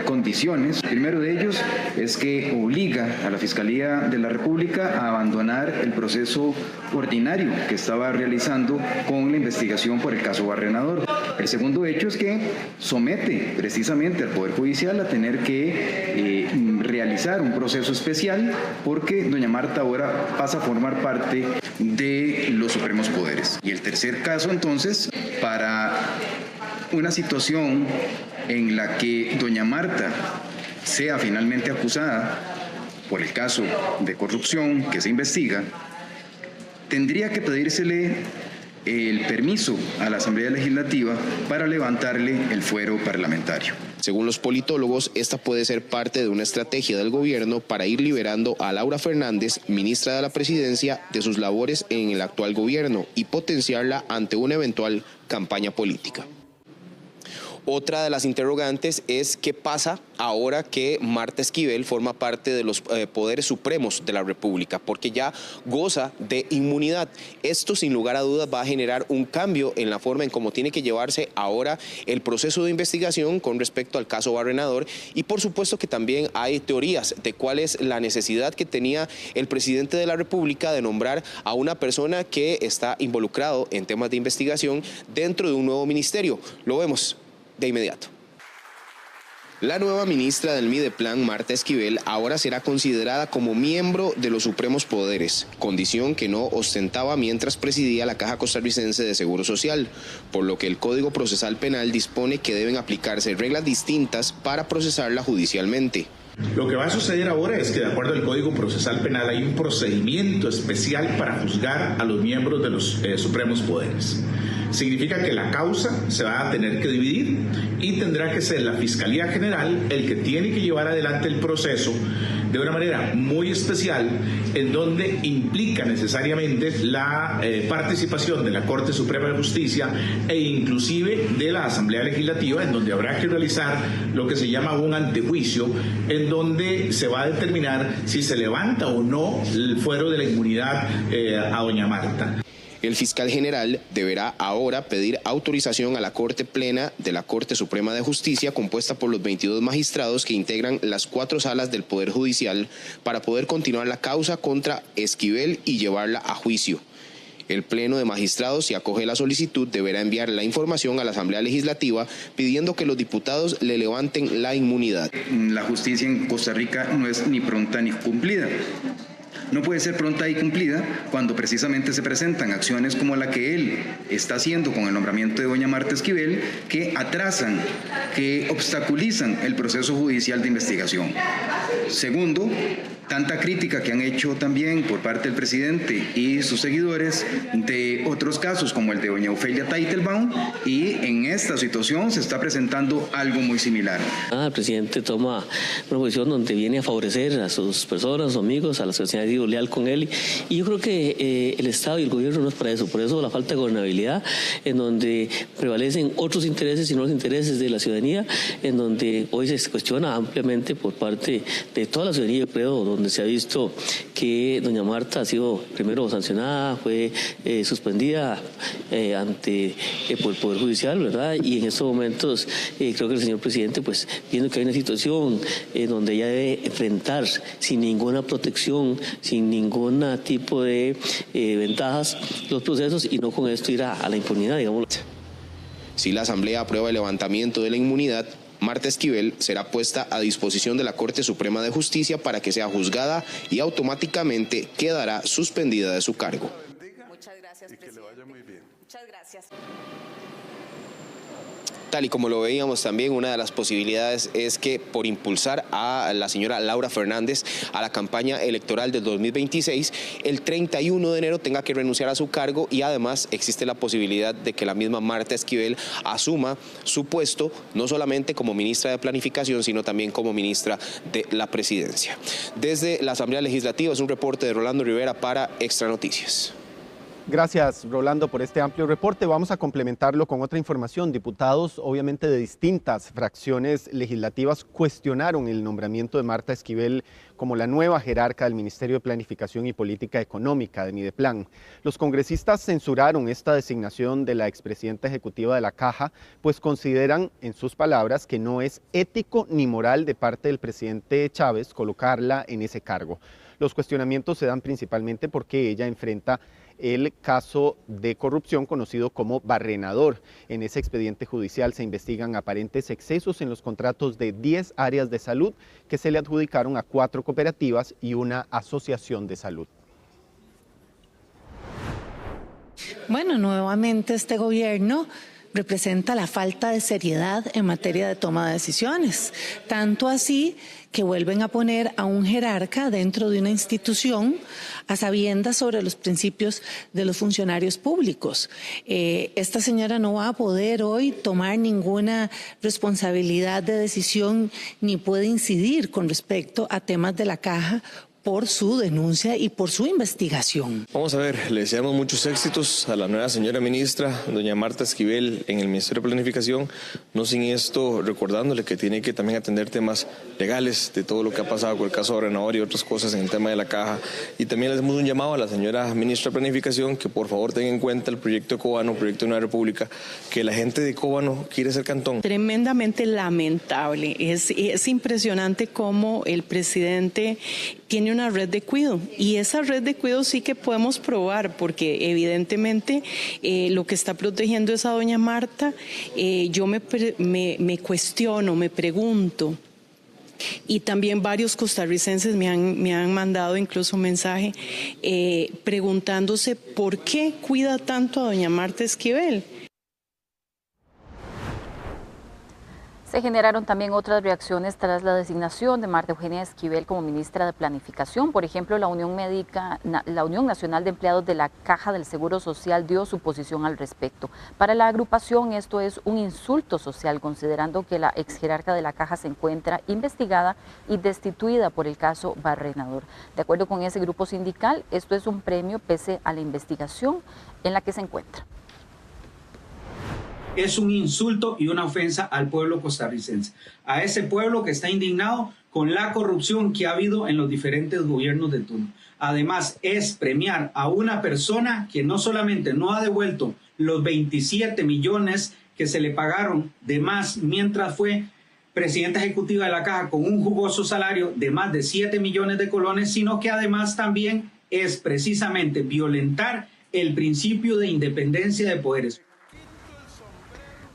condiciones. El primero de ellos es que obliga a la Fiscalía de la República a abandonar el proceso ordinario que estaba realizando con la investigación por el caso Barrenador. El segundo hecho es que somete precisamente al Poder Judicial a tener que realizar un proceso especial, porque doña Marta ahora pasa a formar parte de los supremos poderes. Y el tercer caso, entonces, para una situación en la que doña Marta sea finalmente acusada por el caso de corrupción que se investiga, tendría que pedírsele el permiso a la Asamblea Legislativa para levantarle el fuero parlamentario. Según los politólogos, esta puede ser parte de una estrategia del gobierno para ir liberando a Laura Fernández, ministra de la Presidencia, de sus labores en el actual gobierno y potenciarla ante una eventual campaña política. Otra de las interrogantes es qué pasa ahora que Marta Esquivel forma parte de los poderes supremos de la República, porque ya goza de inmunidad. Esto sin lugar a dudas va a generar un cambio en la forma en cómo tiene que llevarse ahora el proceso de investigación con respecto al caso Barrenador, y por supuesto que también hay teorías de cuál es la necesidad que tenía el presidente de la República de nombrar a una persona que está involucrado en temas de investigación dentro de un nuevo ministerio. Lo vemos de inmediato. La nueva ministra del Mideplan, Marta Esquivel, ahora será considerada como miembro de los supremos poderes, condición que no ostentaba mientras presidía la Caja Costarricense de Seguro Social, por lo que el Código Procesal Penal dispone que deben aplicarse reglas distintas para procesarla judicialmente. Lo que va a suceder ahora es que, de acuerdo al Código Procesal Penal, hay un procedimiento especial para juzgar a los miembros de los supremos poderes. Significa que la causa se va a tener que dividir y tendrá que ser la Fiscalía General el que tiene que llevar adelante el proceso de una manera muy especial, en donde implica necesariamente la participación de la Corte Suprema de Justicia e inclusive de la Asamblea Legislativa, en donde habrá que realizar lo que se llama un antejuicio, en donde se va a determinar si se levanta o no el fuero de la inmunidad a doña Marta. El fiscal general deberá ahora pedir autorización a la Corte Plena de la Corte Suprema de Justicia, compuesta por los 22 magistrados que integran las 4 salas del Poder Judicial, para poder continuar la causa contra Esquivel y llevarla a juicio. El Pleno de Magistrados, si acoge la solicitud, deberá enviar la información a la Asamblea Legislativa pidiendo que los diputados le levanten la inmunidad. La justicia en Costa Rica no es ni pronta ni cumplida. No puede ser pronta y cumplida cuando precisamente se presentan acciones como la que él está haciendo con el nombramiento de doña Marta Esquivel, que atrasan, que obstaculizan el proceso judicial de investigación. Segundo, tanta crítica que han hecho también por parte del presidente y sus seguidores de otros casos como el de doña Ofelia Teitelbaum, y en esta situación se está presentando algo muy similar. El presidente toma una posición donde viene a favorecer a sus personas, a sus amigos, a las que se han sido leal con él, y yo creo que el Estado y el gobierno no es para eso. Por eso la falta de gobernabilidad, en donde prevalecen otros intereses y no los intereses de la ciudadanía, en donde hoy se cuestiona ampliamente por parte de toda la ciudadanía, yo creo, donde se ha visto que doña Marta ha sido primero sancionada, fue suspendida por el Poder Judicial, ¿verdad? Y en estos momentos creo que el señor presidente, pues viendo que hay una situación donde ella debe enfrentar sin ninguna protección, sin ningún tipo de ventajas los procesos, y no con esto ir a la impunidad, digamos. Si la Asamblea aprueba el levantamiento de la inmunidad, Marta Esquivel será puesta a disposición de la Corte Suprema de Justicia para que sea juzgada y automáticamente quedará suspendida de su cargo. Muchas gracias, presidente. Y que le vaya muy bien. Muchas gracias. Tal y como lo veíamos también, una de las posibilidades es que por impulsar a la señora Laura Fernández a la campaña electoral del 2026, el 31 de enero tenga que renunciar a su cargo, y además existe la posibilidad de que la misma Marta Esquivel asuma su puesto, no solamente como ministra de Planificación, sino también como ministra de la Presidencia. Desde la Asamblea Legislativa es un reporte de Rolando Rivera para Extra Noticias. Gracias, Rolando, por este amplio reporte. Vamos a complementarlo con otra información. Diputados, obviamente de distintas fracciones legislativas, cuestionaron el nombramiento de Marta Esquivel como la nueva jerarca del Ministerio de Planificación y Política Económica de Mideplan. Los congresistas censuraron esta designación de la expresidenta ejecutiva de la Caja, pues consideran, en sus palabras, que no es ético ni moral de parte del presidente Chávez colocarla en ese cargo. Los cuestionamientos se dan principalmente porque ella enfrenta el caso de corrupción conocido como Barrenador. En ese expediente judicial se investigan aparentes excesos en los contratos de 10 áreas de salud que se le adjudicaron a 4 cooperativas y una asociación de salud. Bueno, nuevamente este gobierno representa la falta de seriedad en materia de toma de decisiones, tanto así que vuelven a poner a un jerarca dentro de una institución a sabiendas sobre los principios de los funcionarios públicos. Esta señora no va a poder hoy tomar ninguna responsabilidad de decisión ni puede incidir con respecto a temas de la Caja por su denuncia y por su investigación. Vamos a ver, le deseamos muchos éxitos a la nueva señora ministra, doña Marta Esquivel, en el Ministerio de Planificación, no sin esto recordándole que tiene que también atender temas legales de todo lo que ha pasado con el caso Barrenador y otras cosas en el tema de la Caja. Y también le hacemos un llamado a la señora ministra de Planificación que por favor tenga en cuenta el proyecto de Cóbano, proyecto de Nueva República, que la gente de Cóbano quiere ser cantón. Tremendamente lamentable, es impresionante cómo el presidente tiene una red de cuidado, y esa red de cuidado sí que podemos probar, porque evidentemente lo que está protegiendo es a doña Marta. Yo me cuestiono, me pregunto, y también varios costarricenses me han mandado incluso un mensaje preguntándose por qué cuida tanto a doña Marta Esquivel. Se generaron también otras reacciones tras la designación de Marta Eugenia Esquivel como ministra de Planificación. Por ejemplo, la Unión Nacional de Empleados de la Caja del Seguro Social dio su posición al respecto. Para la agrupación esto es un insulto social, considerando que la exjerarca de la Caja se encuentra investigada y destituida por el caso Barrenador. De acuerdo con ese grupo sindical, esto es un premio pese a la investigación en la que se encuentra. Es un insulto y una ofensa al pueblo costarricense, a ese pueblo que está indignado con la corrupción que ha habido en los diferentes gobiernos de turno. Además, es premiar a una persona que no solamente no ha devuelto los 27 millones que se le pagaron de más mientras fue presidenta ejecutiva de la Caja con un jugoso salario de más de 7 millones de colones, sino que además también es precisamente violentar el principio de independencia de poderes.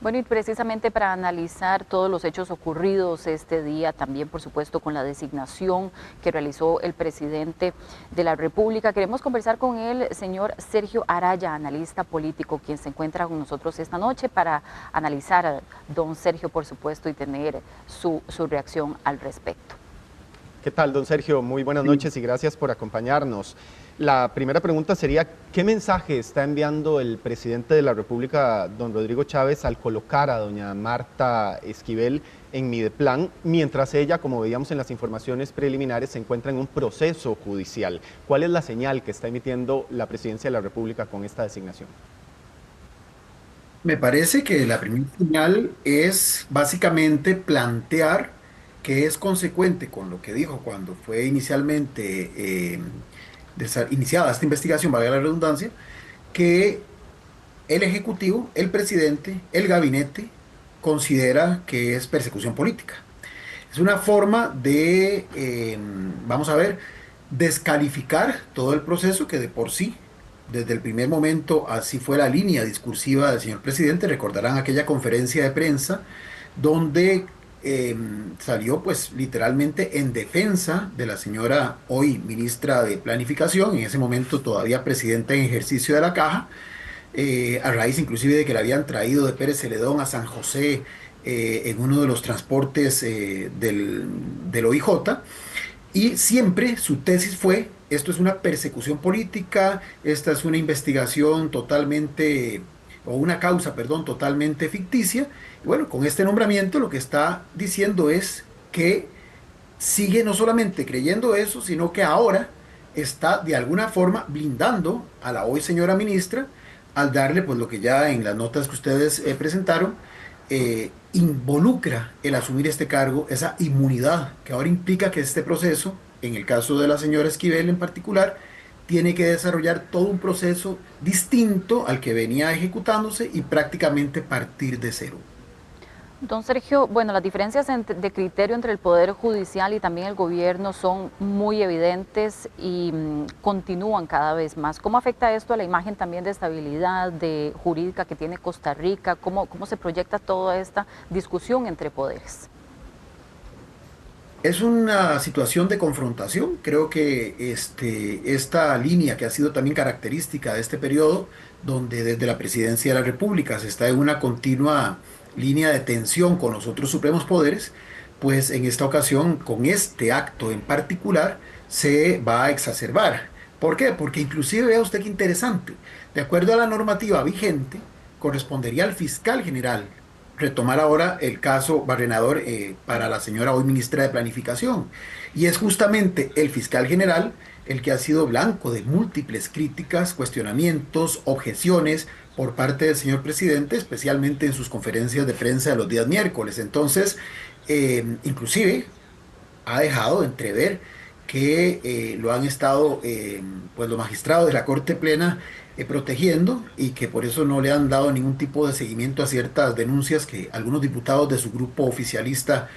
Bueno, y precisamente para analizar todos los hechos ocurridos este día, también por supuesto con la designación que realizó el presidente de la República, queremos conversar con el señor Sergio Araya, analista político, quien se encuentra con nosotros esta noche para analizar a don Sergio, por supuesto, y tener su reacción al respecto. ¿Qué tal, don Sergio? Muy buenas noches y gracias por acompañarnos. La primera pregunta sería, ¿qué mensaje está enviando el presidente de la República, don Rodrigo Chávez, al colocar a doña Marta Esquivel en Mideplan, mientras ella, como veíamos en las informaciones preliminares, se encuentra en un proceso judicial? ¿Cuál es la señal que está emitiendo la presidencia de la República con esta designación? Me parece que la primera señal es básicamente plantear que es consecuente con lo que dijo cuando fue inicialmente iniciada esta investigación, valga la redundancia, que el Ejecutivo, el presidente, el gabinete considera que es persecución política. Es una forma de, vamos a ver, descalificar todo el proceso que de por sí, desde el primer momento, así fue la línea discursiva del señor presidente. Recordarán aquella conferencia de prensa donde salió pues literalmente en defensa de la señora hoy ministra de Planificación, en ese momento todavía presidenta en ejercicio de la Caja, a raíz inclusive de que la habían traído de Pérez Celedón a San José en uno de los transportes del OIJ, y siempre su tesis fue: esto es una persecución política, esta es una investigación totalmente, o una causa, perdón, totalmente ficticia. Bueno, con este nombramiento lo que está diciendo es que sigue no solamente creyendo eso, sino que ahora está de alguna forma blindando a la hoy señora ministra al darle pues lo que ya en las notas que ustedes presentaron involucra el asumir este cargo, esa inmunidad que ahora implica que este proceso, en el caso de la señora Esquivel en particular, tiene que desarrollar todo un proceso distinto al que venía ejecutándose y prácticamente partir de cero. Don Sergio, bueno, las diferencias de criterio entre el Poder Judicial y también el gobierno son muy evidentes y continúan cada vez más. ¿Cómo afecta esto a la imagen también de estabilidad jurídica que tiene Costa Rica? ¿Cómo se proyecta toda esta discusión entre poderes? Es una situación de confrontación. Creo que esta línea que ha sido también característica de este periodo, donde desde la Presidencia de la República se está en una continua línea de tensión con los otros supremos poderes, pues en esta ocasión, con este acto en particular, se va a exacerbar. ¿Por qué? Porque inclusive, vea usted qué interesante, de acuerdo a la normativa vigente, correspondería al fiscal general retomar ahora el caso Barrenador para la señora hoy ministra de Planificación. Y es justamente el fiscal general el que ha sido blanco de múltiples críticas, cuestionamientos, objeciones por parte del señor presidente, especialmente en sus conferencias de prensa de los días miércoles. Entonces, inclusive ha dejado entrever que lo han estado pues los magistrados de la Corte Plena protegiendo, y que por eso no le han dado ningún tipo de seguimiento a ciertas denuncias que algunos diputados de su grupo oficialista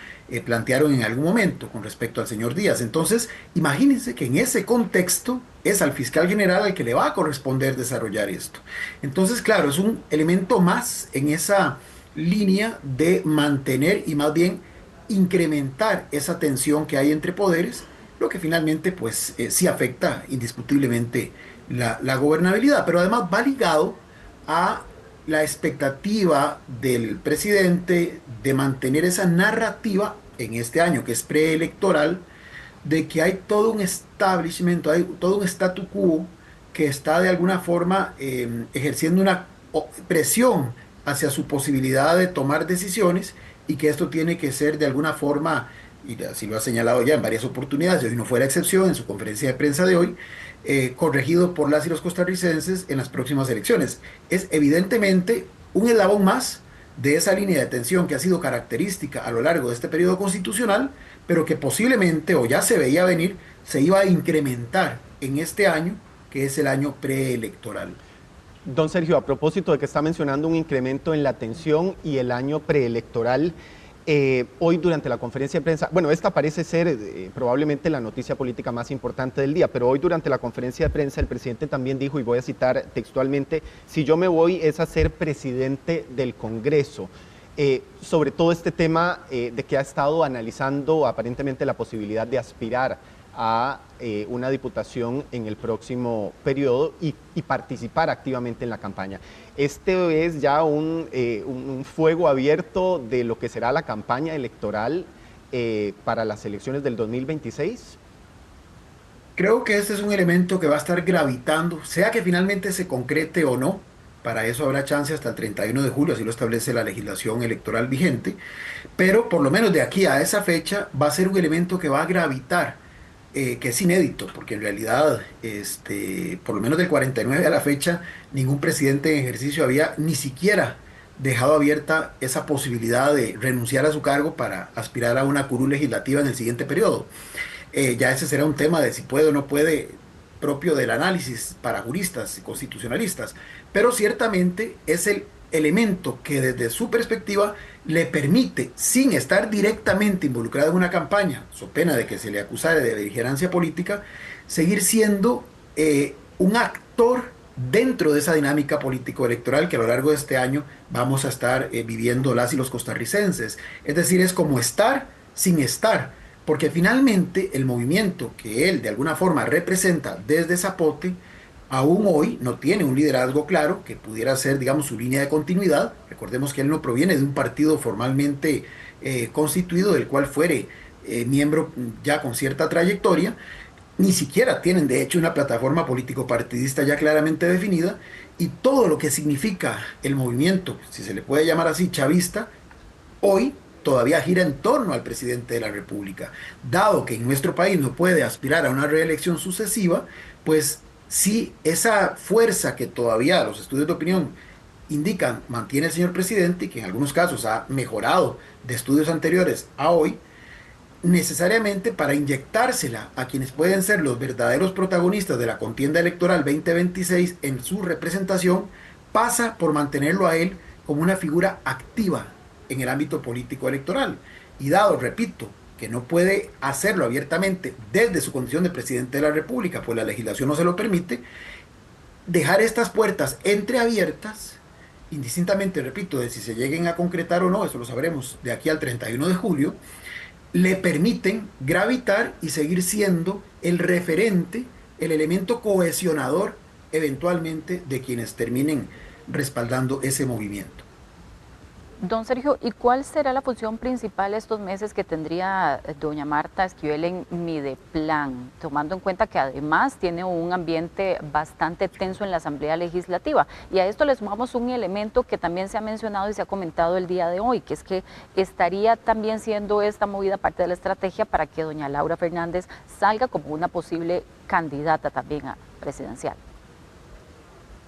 plantearon en algún momento con respecto al señor Díaz. Entonces, imagínense que en ese contexto es al fiscal general al que le va a corresponder desarrollar esto. Entonces, claro, es un elemento más en esa línea de mantener y más bien incrementar esa tensión que hay entre poderes, lo que finalmente pues sí afecta indiscutiblemente la gobernabilidad, pero además va ligado a la expectativa del presidente de mantener esa narrativa en este año, que es preelectoral, de que hay todo un establishment, hay todo un statu quo que está de alguna forma ejerciendo una presión hacia su posibilidad de tomar decisiones, y que esto tiene que ser de alguna forma, y así lo ha señalado ya en varias oportunidades, y hoy no fue la excepción en su conferencia de prensa de hoy, corregido por las y los costarricenses en las próximas elecciones. Es evidentemente un eslabón más de esa línea de tensión que ha sido característica a lo largo de este periodo constitucional, pero que posiblemente, o ya se veía venir, se iba a incrementar en este año, que es el año preelectoral. Don Sergio, a propósito de que está mencionando un incremento en la tensión y el año preelectoral, hoy durante la conferencia de prensa, bueno, esta parece ser probablemente la noticia política más importante del día, pero hoy durante la conferencia de prensa el presidente también dijo, y voy a citar textualmente, si yo me voy es a ser presidente del Congreso. Sobre todo este tema de que ha estado analizando aparentemente la posibilidad de aspirar a una diputación en el próximo periodo y participar activamente en la campaña. ¿Este es ya un fuego abierto de lo que será la campaña electoral para las elecciones del 2026? Creo que este es un elemento que va a estar gravitando, sea que finalmente se concrete o no. Para eso habrá chance hasta el 31 de julio, así lo establece la legislación electoral vigente, pero por lo menos de aquí a esa fecha va a ser un elemento que va a gravitar, que es inédito, porque en realidad, por lo menos del 49 a la fecha, ningún presidente en ejercicio había ni siquiera dejado abierta esa posibilidad de renunciar a su cargo para aspirar a una curul legislativa en el siguiente periodo. Ya ese será un tema de si puede o no puede, propio del análisis para juristas y constitucionalistas, pero ciertamente es el elemento que desde su perspectiva le permite, sin estar directamente involucrado en una campaña, so pena de que se le acusara de beligerancia política, seguir siendo un actor dentro de esa dinámica político-electoral que a lo largo de este año vamos a estar viviendo las y los costarricenses. Es decir, es como estar sin estar, porque finalmente el movimiento que él de alguna forma representa desde Zapote, aún hoy no tiene un liderazgo claro que pudiera ser, digamos, su línea de continuidad. Recordemos que él no proviene de un partido formalmente constituido, del cual fuere miembro ya con cierta trayectoria. Ni siquiera tienen, de hecho, una plataforma político-partidista ya claramente definida, y todo lo que significa el movimiento, si se le puede llamar así, chavista, hoy todavía gira en torno al presidente de la República. Dado que en nuestro país no puede aspirar a una reelección sucesiva, pues si esa fuerza que todavía los estudios de opinión indican mantiene el señor presidente, y que en algunos casos ha mejorado de estudios anteriores a hoy, necesariamente para inyectársela a quienes pueden ser los verdaderos protagonistas de la contienda electoral 2026 en su representación, pasa por mantenerlo a él como una figura activa en el ámbito político electoral. Y dado, repito, que no puede hacerlo abiertamente desde su condición de presidente de la República, pues la legislación no se lo permite, dejar estas puertas entreabiertas, indistintamente, repito, de si se lleguen a concretar o no, eso lo sabremos de aquí al 31 de julio, le permiten gravitar y seguir siendo el referente, el elemento cohesionador eventualmente de quienes terminen respaldando ese movimiento. Don Sergio, ¿y cuál será la función principal estos meses que tendría doña Marta Esquivel en Mideplan, tomando en cuenta que además tiene un ambiente bastante tenso en la Asamblea Legislativa? Y a esto le sumamos un elemento que también se ha mencionado y se ha comentado el día de hoy, que es que estaría también siendo esta movida parte de la estrategia para que doña Laura Fernández salga como una posible candidata también a presidencial.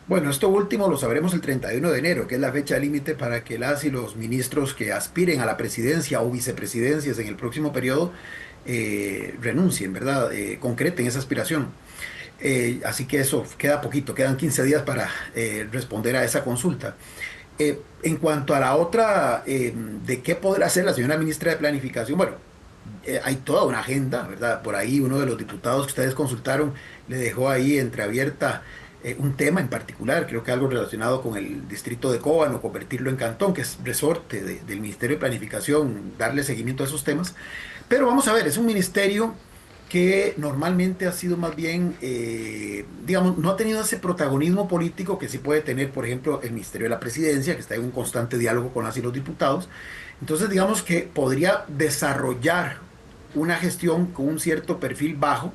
Bueno, esto último lo sabremos el 31 de enero, que es la fecha límite para que las y los ministros que aspiren a la presidencia o vicepresidencias en el próximo periodo renuncien, ¿verdad? Concreten esa aspiración. Así que eso queda poquito, quedan 15 días para responder a esa consulta. En cuanto a la otra, de qué podrá hacer la señora ministra de Planificación, bueno, hay toda una agenda, ¿verdad? Por ahí uno de los diputados que ustedes consultaron le dejó ahí entreabierta un tema en particular, creo que algo relacionado con el distrito de Cóbano, convertirlo en cantón, que es resorte del Ministerio de Planificación, darle seguimiento a esos temas. Pero vamos a ver, es un ministerio que normalmente ha sido más bien, digamos, no ha tenido ese protagonismo político que sí puede tener, por ejemplo, el Ministerio de la Presidencia, que está en un constante diálogo con las y los diputados. Entonces, digamos que podría desarrollar una gestión con un cierto perfil bajo,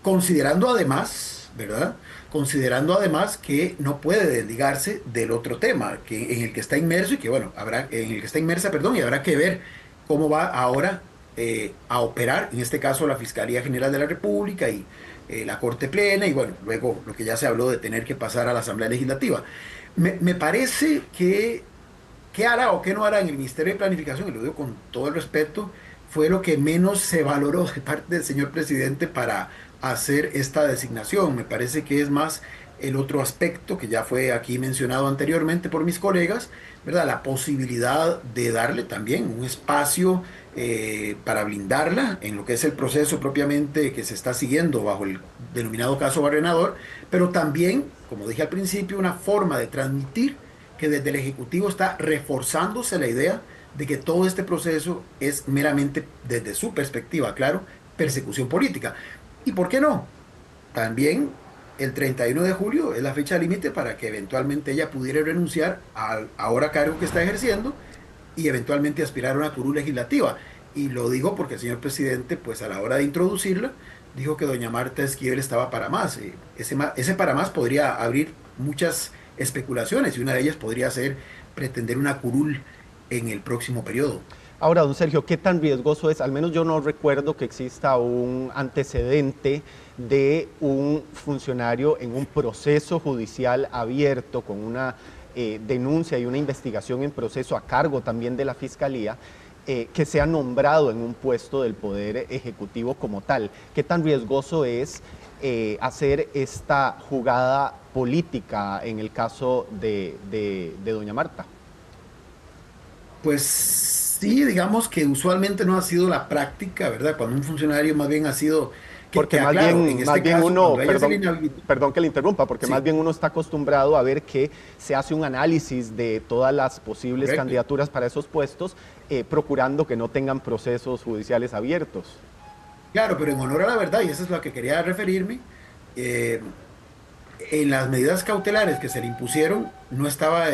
considerando además, ¿verdad? Considerando además que no puede desligarse del otro tema, que en el que está inmerso y que, bueno, en el que está inmersa, perdón, y habrá que ver cómo va ahora a operar, en este caso la Fiscalía General de la República y la Corte Plena, y bueno, luego lo que ya se habló de tener que pasar a la Asamblea Legislativa. Me parece que qué hará o qué no hará en el Ministerio de Planificación, y lo digo con todo el respeto, fue lo que menos se valoró de parte del señor presidente para hacer esta designación. Me parece que es más el otro aspecto que ya fue aquí mencionado anteriormente por mis colegas, ¿verdad? La posibilidad de darle también un espacio para blindarla en lo que es el proceso propiamente que se está siguiendo bajo el denominado caso Barrenador, pero también, como dije al principio, una forma de transmitir que desde el Ejecutivo está reforzándose la idea de que todo este proceso es meramente, desde su perspectiva, claro, persecución política. ¿Y por qué no? También el 31 de julio es la fecha límite para que eventualmente ella pudiera renunciar al ahora cargo que está ejerciendo y eventualmente aspirar a una curul legislativa. Y lo digo porque el señor presidente, pues a la hora de introducirla, dijo que doña Marta Esquivel estaba para más. Ese para más podría abrir muchas especulaciones y una de ellas podría ser pretender una curul en el próximo periodo. Ahora, don Sergio, ¿qué tan riesgoso es? Al menos yo no recuerdo que exista un antecedente de un funcionario en un proceso judicial abierto con una denuncia y una investigación en proceso a cargo también de la Fiscalía, que sea nombrado en un puesto del Poder Ejecutivo como tal. ¿Qué tan riesgoso es hacer esta jugada política en el caso de doña Marta? Pues sí, digamos que usualmente no ha sido la práctica, ¿verdad? Cuando un funcionario más bien ha sido... Porque más bien uno, perdón que le interrumpa, porque más bien uno está acostumbrado a ver que se hace un análisis de todas las posibles candidaturas para esos puestos, procurando que no tengan procesos judiciales abiertos. Claro, pero en honor a la verdad, y eso es lo que quería referirme, en las medidas cautelares que se le impusieron no estaba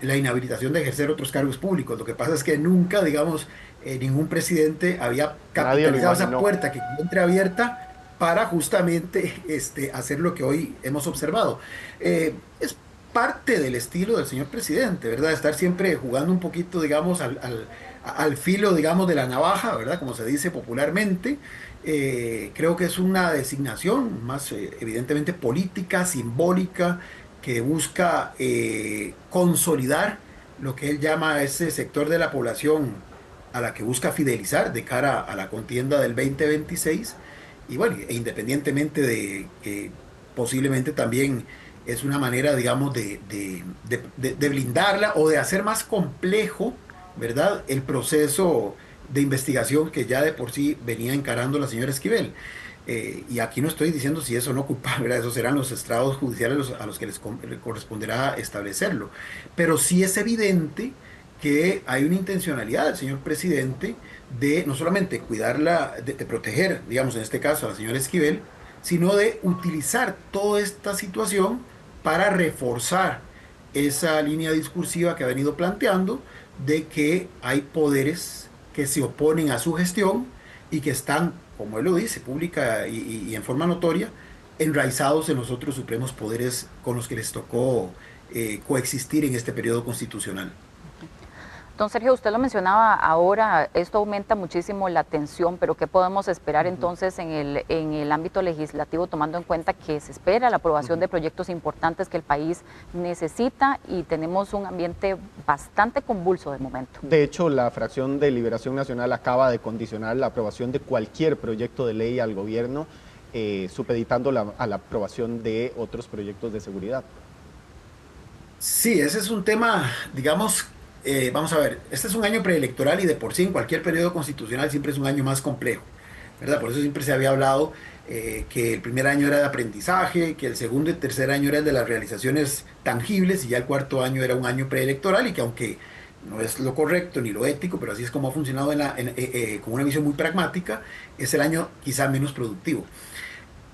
la inhabilitación de ejercer otros cargos públicos. Lo que pasa es que nunca, digamos, ningún presidente había capitalizado esa puerta que encuentre abierta para justamente hacer lo que hoy hemos observado. Es parte del estilo del señor presidente, ¿verdad? Estar siempre jugando un poquito, digamos, al filo, digamos, de la navaja, ¿verdad? Como se dice popularmente. Creo que es una designación más evidentemente política, simbólica, que busca consolidar lo que él llama ese sector de la población a la que busca fidelizar de cara a la contienda del 2026. Y bueno, independientemente de que posiblemente también es una manera, digamos, de blindarla o de hacer más complejo, ¿verdad?, el proceso de investigación que ya de por sí venía encarando la señora Esquivel. Y aquí no estoy diciendo si eso no culpable, ¿verdad? Esos serán los estrados judiciales a los que les corresponderá establecerlo. Pero sí es evidente que hay una intencionalidad del señor presidente de no solamente cuidarla, de proteger, digamos, en este caso a la señora Esquivel, sino de utilizar toda esta situación para reforzar esa línea discursiva que ha venido planteando de que hay poderes que se oponen a su gestión y que están, como él lo dice, pública y en forma notoria, enraizados en los otros supremos poderes con los que les tocó coexistir en este periodo constitucional. Don Sergio, usted lo mencionaba ahora, esto aumenta muchísimo la tensión, pero ¿qué podemos esperar entonces en el ámbito legislativo, tomando en cuenta que se espera la aprobación de proyectos importantes que el país necesita y tenemos un ambiente bastante convulso de momento? De hecho, la fracción de Liberación Nacional acaba de condicionar la aprobación de cualquier proyecto de ley al gobierno, supeditando a la aprobación de otros proyectos de seguridad. Sí, ese es un tema, digamos, vamos a ver, este es un año preelectoral y de por sí en cualquier periodo constitucional siempre es un año más complejo, ¿verdad? Por eso siempre se había hablado que el primer año era de aprendizaje, que el segundo y tercer año era el de las realizaciones tangibles y ya el cuarto año era un año preelectoral y que aunque no es lo correcto ni lo ético, pero así es como ha funcionado con una visión muy pragmática, es el año quizá menos productivo.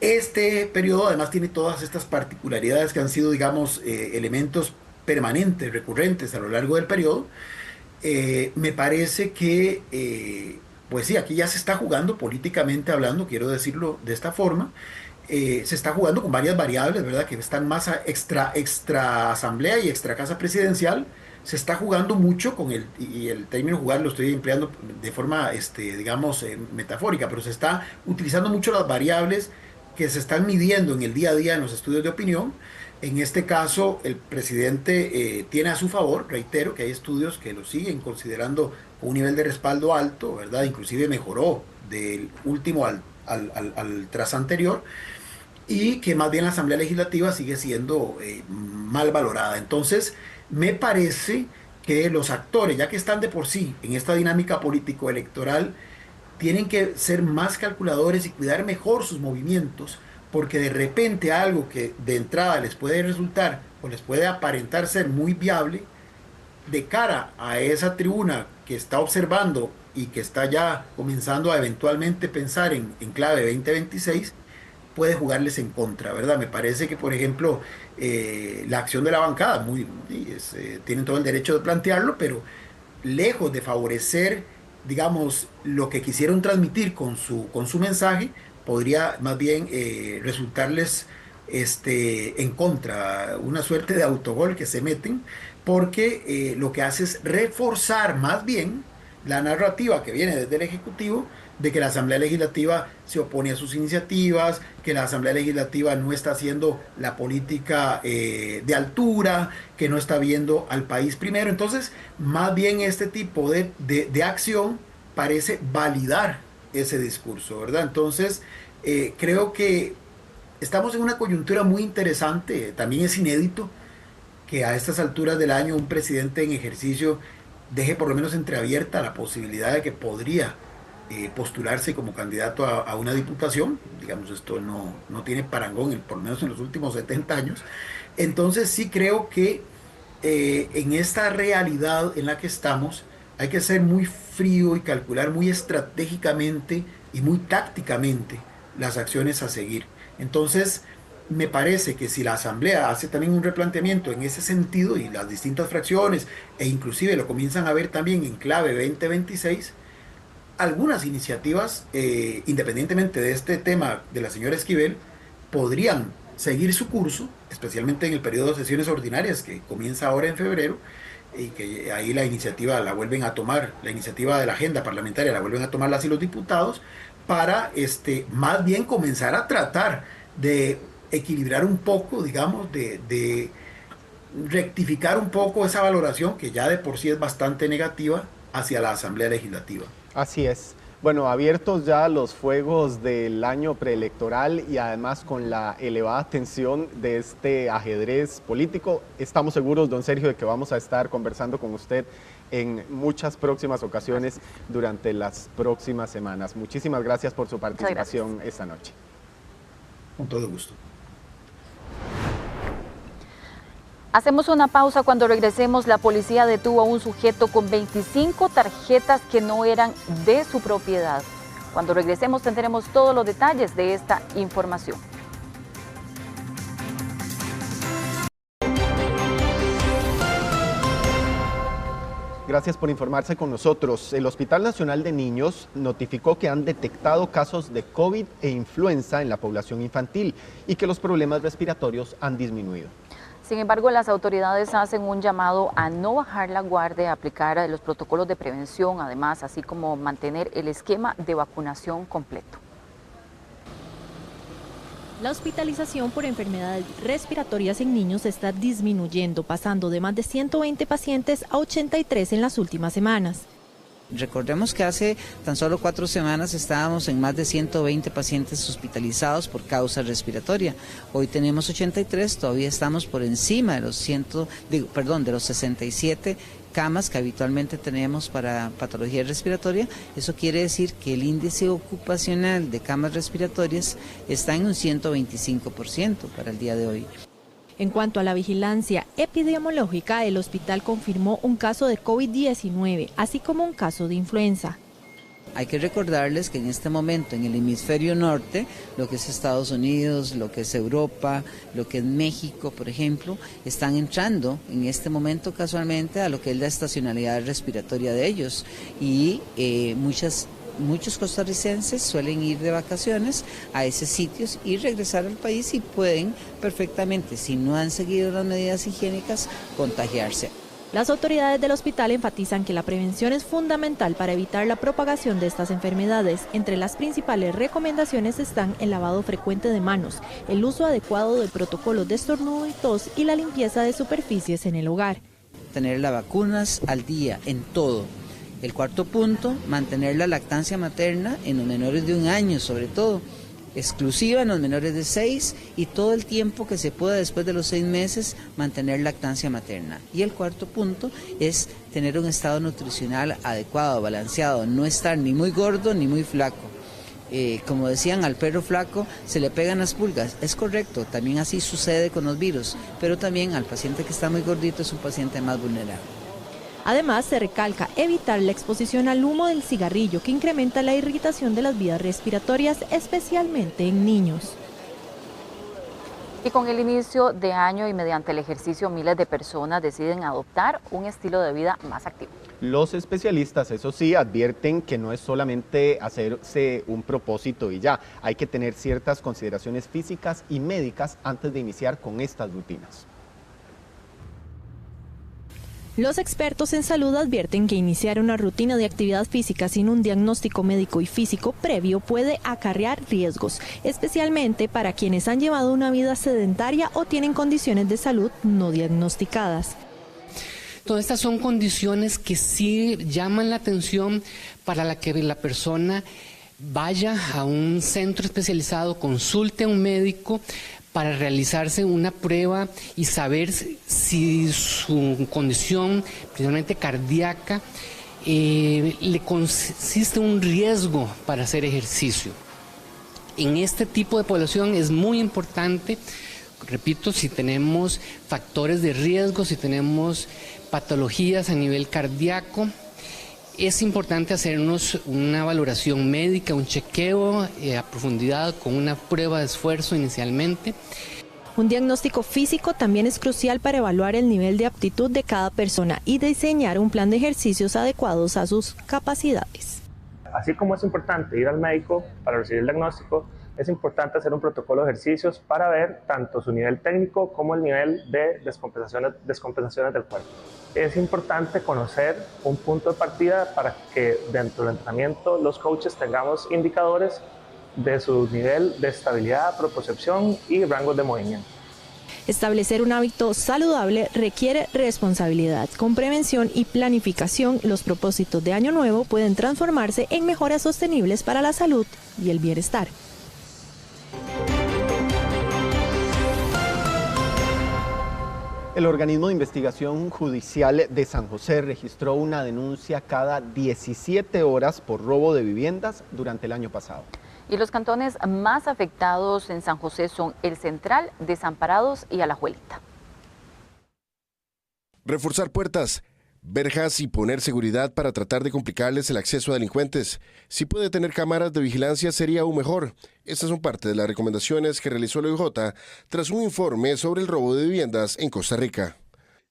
Este periodo además tiene todas estas particularidades que han sido, digamos, elementos permanentes, recurrentes a lo largo del periodo. Me parece que, pues sí, aquí ya se está jugando políticamente hablando, quiero decirlo de esta forma, se está jugando con varias variables, ¿verdad?, que están más extra asamblea y extra casa presidencial. Se está jugando mucho con y el término jugar lo estoy empleando de forma, digamos, metafórica, pero se está utilizando mucho las variables que se están midiendo en el día a día en los estudios de opinión. En este caso, el presidente tiene a su favor, reitero, que hay estudios que lo siguen considerando con un nivel de respaldo alto, ¿verdad? Inclusive mejoró del último al tras anterior, y que más bien la Asamblea Legislativa sigue siendo mal valorada. Entonces, me parece que los actores, ya que están de por sí en esta dinámica político-electoral, tienen que ser más calculadores y cuidar mejor sus movimientos, porque de repente algo que de entrada les puede resultar o les puede aparentar ser muy viable, de cara a esa tribuna que está observando y que está ya comenzando a eventualmente pensar en clave 2026, puede jugarles en contra, ¿verdad? Me parece que, por ejemplo, la acción de la bancada, tienen todo el derecho de plantearlo, pero lejos de favorecer, digamos, lo que quisieron transmitir con su mensaje, podría más bien resultarles en contra, una suerte de autogol que se meten, porque lo que hace es reforzar más bien la narrativa que viene desde el Ejecutivo de que la Asamblea Legislativa se opone a sus iniciativas, que la Asamblea Legislativa no está haciendo la política de altura, que no está viendo al país primero. Entonces, más bien este tipo de acción parece validar ese discurso, ¿verdad? Entonces, creo que estamos en una coyuntura muy interesante. También es inédito que a estas alturas del año un presidente en ejercicio deje por lo menos entreabierta la posibilidad de que podría postularse como candidato a una diputación. Digamos, esto no tiene parangón, por lo menos en los últimos 70 años. Entonces sí creo que en esta realidad en la que estamos hay que ser muy frío y calcular muy estratégicamente y muy tácticamente las acciones a seguir. Entonces, me parece que si la Asamblea hace también un replanteamiento en ese sentido y las distintas fracciones e inclusive lo comienzan a ver también en clave 2026, algunas iniciativas, independientemente de este tema de la señora Esquivel, podrían seguir su curso, especialmente en el periodo de sesiones ordinarias que comienza ahora en febrero, y que ahí la iniciativa la vuelven a tomar, la iniciativa de la agenda parlamentaria la vuelven a tomar las y los diputados, para más bien comenzar a tratar de equilibrar un poco, digamos, de rectificar un poco esa valoración que ya de por sí es bastante negativa hacia la Asamblea Legislativa. Así es. Bueno, abiertos ya los fuegos del año preelectoral y además con la elevada tensión de este ajedrez político, estamos seguros, don Sergio, de que vamos a estar conversando con usted en muchas próximas ocasiones durante las próximas semanas. Muchísimas gracias por su participación esta noche. Con todo gusto. Hacemos una pausa. Cuando regresemos, la policía detuvo a un sujeto con 25 tarjetas que no eran de su propiedad. Cuando regresemos tendremos todos los detalles de esta información. Gracias por informarse con nosotros. El Hospital Nacional de Niños notificó que han detectado casos de COVID e influenza en la población infantil y que los problemas respiratorios han disminuido. Sin embargo, las autoridades hacen un llamado a no bajar la guardia, aplicar los protocolos de prevención, además, así como mantener el esquema de vacunación completo. La hospitalización por enfermedades respiratorias en niños está disminuyendo, pasando de más de 120 pacientes a 83 en las últimas semanas. Recordemos que hace tan solo 4 semanas estábamos en más de 120 pacientes hospitalizados por causa respiratoria. Hoy tenemos 83, todavía estamos por encima de los 67 camas que habitualmente tenemos para patología respiratoria. Eso quiere decir que el índice ocupacional de camas respiratorias está en un 125% para el día de hoy. En cuanto a la vigilancia epidemiológica, el hospital confirmó un caso de COVID-19, así como un caso de influenza. Hay que recordarles que en este momento en el hemisferio norte, lo que es Estados Unidos, lo que es Europa, lo que es México, por ejemplo, están entrando en este momento casualmente a lo que es la estacionalidad respiratoria de ellos y muchos costarricenses suelen ir de vacaciones a esos sitios y regresar al país y pueden perfectamente, si no han seguido las medidas higiénicas, contagiarse. Las autoridades del hospital enfatizan que la prevención es fundamental para evitar la propagación de estas enfermedades. Entre las principales recomendaciones están el lavado frecuente de manos, el uso adecuado de protocolos de estornudo y tos y la limpieza de superficies en el hogar. Tener las vacunas al día en todo. El cuarto punto, mantener la lactancia materna en los menores de 1 año, sobre todo, exclusiva en los menores de 6 y todo el tiempo que se pueda después de los 6 meses mantener lactancia materna. Y el cuarto punto es tener un estado nutricional adecuado, balanceado, no estar ni muy gordo ni muy flaco. Como decían, al perro flaco se le pegan las pulgas, es correcto, también así sucede con los virus, pero también al paciente que está muy gordito es un paciente más vulnerable. Además, se recalca evitar la exposición al humo del cigarrillo, que incrementa la irritación de las vías respiratorias, especialmente en niños. Y con el inicio de año y mediante el ejercicio, miles de personas deciden adoptar un estilo de vida más activo. Los especialistas, eso sí, advierten que no es solamente hacerse un propósito y ya, hay que tener ciertas consideraciones físicas y médicas antes de iniciar con estas rutinas. Los expertos en salud advierten que iniciar una rutina de actividad física sin un diagnóstico médico y físico previo puede acarrear riesgos, especialmente para quienes han llevado una vida sedentaria o tienen condiciones de salud no diagnosticadas. Todas estas son condiciones que sí llaman la atención para la que la persona vaya a un centro especializado, consulte a un médico para realizarse una prueba y saber si su condición, principalmente cardíaca, le consiste un riesgo para hacer ejercicio. En este tipo de población es muy importante, repito, si tenemos factores de riesgo, si tenemos patologías a nivel cardíaco, es importante hacernos una valoración médica, un chequeo a profundidad con una prueba de esfuerzo inicialmente. Un diagnóstico físico también es crucial para evaluar el nivel de aptitud de cada persona y diseñar un plan de ejercicios adecuados a sus capacidades. Así como es importante ir al médico para recibir el diagnóstico, es importante hacer un protocolo de ejercicios para ver tanto su nivel técnico como el nivel de descompensaciones del cuerpo. Es importante conocer un punto de partida para que dentro del entrenamiento los coaches tengamos indicadores de su nivel de estabilidad, propiocepción y rangos de movimiento. Establecer un hábito saludable requiere responsabilidad. Con prevención y planificación, los propósitos de Año Nuevo pueden transformarse en mejoras sostenibles para la salud y el bienestar. El organismo de investigación judicial de San José registró una denuncia cada 17 horas por robo de viviendas durante el año pasado. Y los cantones más afectados en San José son El Central, Desamparados y Alajuelita. Reforzar puertas, verjas y poner seguridad para tratar de complicarles el acceso a delincuentes. Si puede tener cámaras de vigilancia sería aún mejor. Estas son parte de las recomendaciones que realizó el OIJ tras un informe sobre el robo de viviendas en Costa Rica.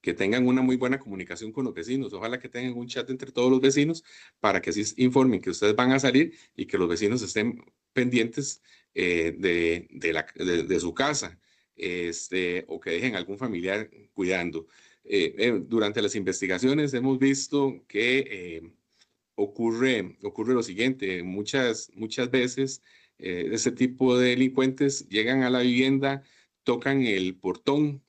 Que tengan una muy buena comunicación con los vecinos. Ojalá que tengan un chat entre todos los vecinos para que así informen que ustedes van a salir y que los vecinos estén pendientes de su casa o que dejen algún familiar cuidando. Durante las investigaciones hemos visto que ocurre lo siguiente. Muchas veces ese tipo de delincuentes llegan a la vivienda, tocan el portón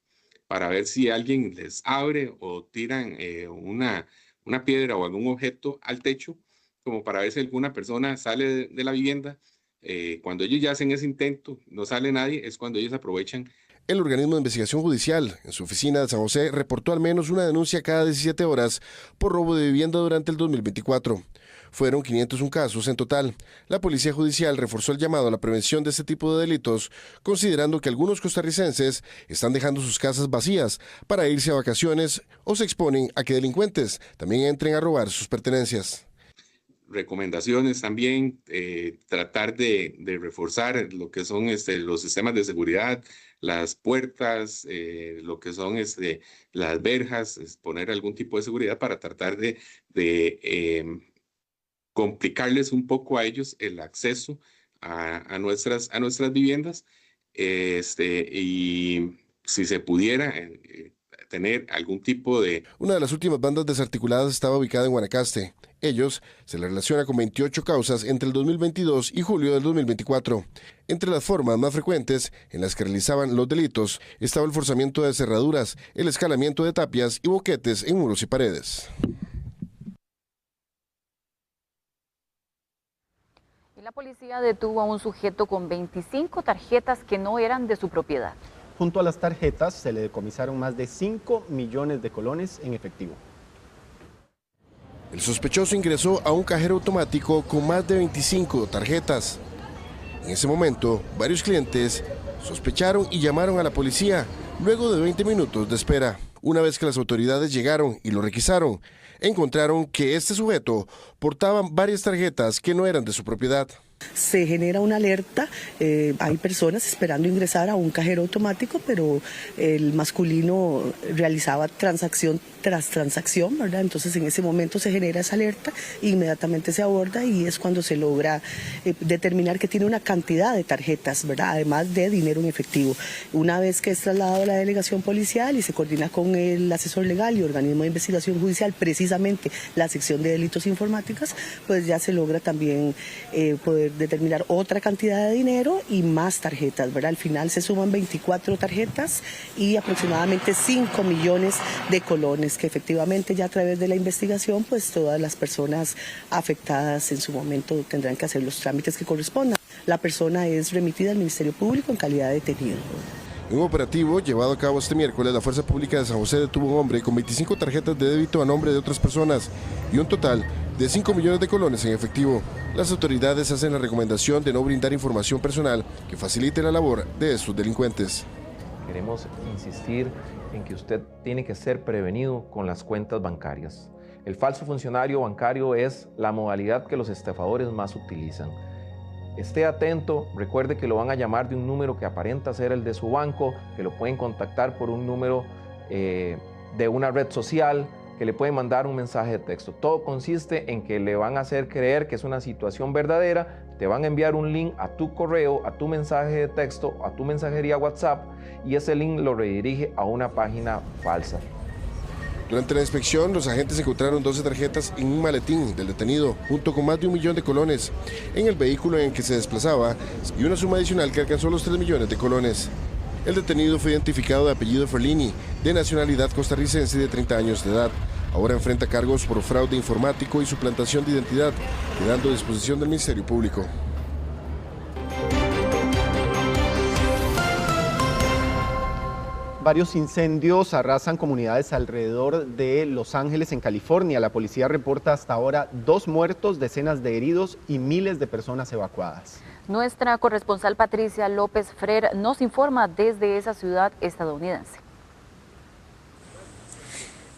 para ver si alguien les abre o tiran una piedra o algún objeto al techo, como para ver si alguna persona sale de la vivienda. Cuando ellos ya hacen ese intento, no sale nadie, es cuando ellos aprovechan. El organismo de investigación judicial, en su oficina de San José, reportó al menos una denuncia cada 17 horas por robo de vivienda durante el 2024. Fueron 501 casos en total. La Policía Judicial reforzó el llamado a la prevención de este tipo de delitos, considerando que algunos costarricenses están dejando sus casas vacías para irse a vacaciones o se exponen a que delincuentes también entren a robar sus pertenencias. Recomendaciones también, tratar de reforzar lo que son los sistemas de seguridad, las puertas, lo que son las verjas, poner algún tipo de seguridad para tratar de complicarles un poco a ellos el acceso a nuestras viviendas, y si se pudiera tener algún tipo de... Una de las últimas bandas desarticuladas estaba ubicada en Guanacaste. Ellos se les relaciona con 28 causas entre el 2022 y julio del 2024. Entre las formas más frecuentes en las que realizaban los delitos estaba el forzamiento de cerraduras, el escalamiento de tapias y boquetes en muros y paredes. La policía detuvo a un sujeto con 25 tarjetas que no eran de su propiedad. Junto a las tarjetas se le decomisaron más de 5 millones de colones en efectivo. El sospechoso ingresó a un cajero automático con más de 25 tarjetas. En ese momento, varios clientes sospecharon y llamaron a la policía luego de 20 minutos de espera. Una vez que las autoridades llegaron y lo requisaron, encontraron que este sujeto portaba varias tarjetas que no eran de su propiedad. Se genera una alerta, hay personas esperando ingresar a un cajero automático, pero el masculino realizaba transacción tras transacción, ¿verdad? Entonces en ese momento se genera esa alerta, inmediatamente se aborda y es cuando se logra determinar que tiene una cantidad de tarjetas, ¿verdad? Además de dinero en efectivo. Una vez que es trasladado a la delegación policial y se coordina con el asesor legal y organismo de investigación judicial, precisamente la sección de delitos informáticos, pues ya se logra también poder determinar otra cantidad de dinero y más tarjetas, ¿verdad? Al final se suman 24 tarjetas y aproximadamente 5 millones de colones, que efectivamente ya a través de la investigación, pues todas las personas afectadas en su momento tendrán que hacer los trámites que correspondan. La persona es remitida al Ministerio Público en calidad de detenido. En un operativo llevado a cabo este miércoles, la Fuerza Pública de San José detuvo a un hombre con 25 tarjetas de débito a nombre de otras personas y un total de 5 millones de colones en efectivo. Las autoridades hacen la recomendación de no brindar información personal que facilite la labor de estos delincuentes. Queremos insistir en que usted tiene que ser prevenido con las cuentas bancarias. El falso funcionario bancario es la modalidad que los estafadores más utilizan. Esté atento, recuerde que lo van a llamar de un número que aparenta ser el de su banco, que lo pueden contactar por un número de una red social, que le pueden mandar un mensaje de texto. Todo consiste en que le van a hacer creer que es una situación verdadera, te van a enviar un link a tu correo, a tu mensaje de texto, a tu mensajería WhatsApp, y ese link lo redirige a una página falsa. Durante la inspección, los agentes encontraron 12 tarjetas en un maletín del detenido, junto con más de 1 millón de colones en el vehículo en el que se desplazaba y una suma adicional que alcanzó los 3 millones de colones. El detenido fue identificado de apellido Ferlini, de nacionalidad costarricense de 30 años de edad. Ahora enfrenta cargos por fraude informático y suplantación de identidad, quedando a disposición del Ministerio Público. Varios incendios arrasan comunidades alrededor de Los Ángeles, en California. La policía reporta hasta ahora 2 muertos, decenas de heridos y miles de personas evacuadas. Nuestra corresponsal Patricia López Frer nos informa desde esa ciudad estadounidense.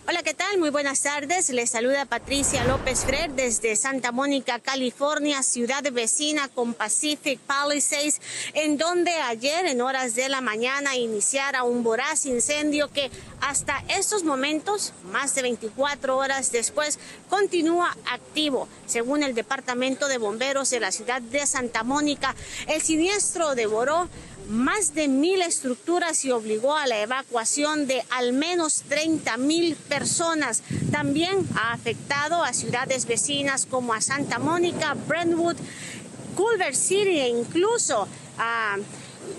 Hola, ¿qué tal? Muy buenas tardes. Les saluda Patricia López Frer desde Santa Mónica, California, ciudad vecina con Pacific Palisades, en donde ayer en horas de la mañana iniciara un voraz incendio que hasta estos momentos, más de 24 horas después, continúa activo. Según el Departamento de Bomberos de la ciudad de Santa Mónica, el siniestro devoró más de 1,000 estructuras y obligó a la evacuación de al menos 30,000 personas. También ha afectado a ciudades vecinas como a Santa Mónica, Brentwood, Culver City e incluso a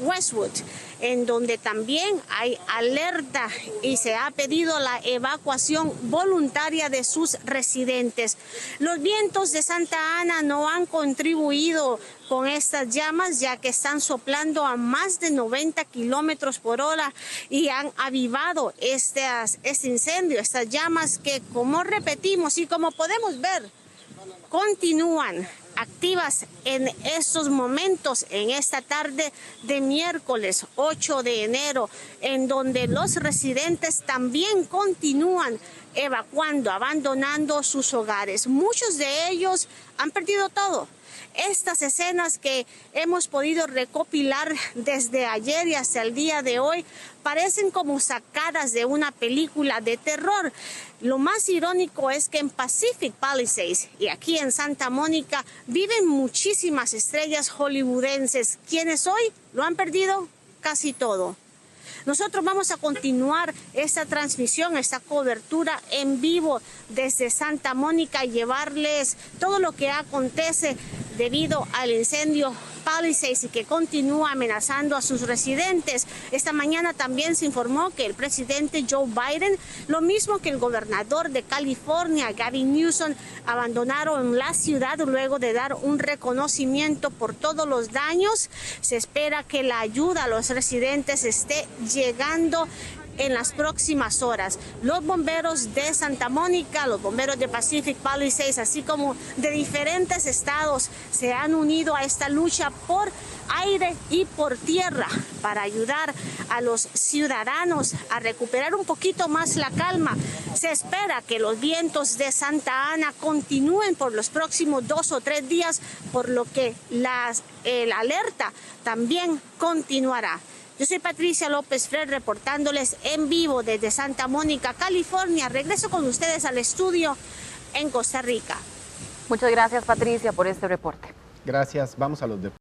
Westwood, en donde también hay alerta y se ha pedido la evacuación voluntaria de sus residentes. Los vientos de Santa Ana no han contribuido con estas llamas, ya que están soplando a más de 90 kilómetros por hora y han avivado este incendio, estas llamas que, como repetimos y como podemos ver, continúan activas en estos momentos, en esta tarde de miércoles 8 de enero, en donde los residentes también continúan evacuando, abandonando sus hogares. Muchos de ellos han perdido todo. Estas escenas que hemos podido recopilar desde ayer y hasta el día de hoy parecen como sacadas de una película de terror. Lo más irónico es que en Pacific Palisades y aquí en Santa Mónica viven muchísimas estrellas hollywoodenses, quienes hoy lo han perdido casi todo. Nosotros vamos a continuar esta transmisión, esta cobertura en vivo desde Santa Mónica y llevarles todo lo que acontece debido al incendio Palisades y que continúa amenazando a sus residentes. Esta mañana también se informó que el presidente Joe Biden, lo mismo que el gobernador de California, Gavin Newsom, abandonaron la ciudad luego de dar un reconocimiento por todos los daños. Se espera que la ayuda a los residentes esté llegando en las próximas horas. Los bomberos de Santa Mónica, los bomberos de Pacific Palisades, así como de diferentes estados, se han unido a esta lucha por aire y por tierra para ayudar a los ciudadanos a recuperar un poquito más la calma. Se espera que los vientos de Santa Ana continúen por los próximos 2 o 3 días, por lo que la alerta también continuará. Yo soy Patricia López Fred reportándoles en vivo desde Santa Mónica, California. Regreso con ustedes al estudio en Costa Rica. Muchas gracias, Patricia, por este reporte. Gracias. Vamos a los deportes.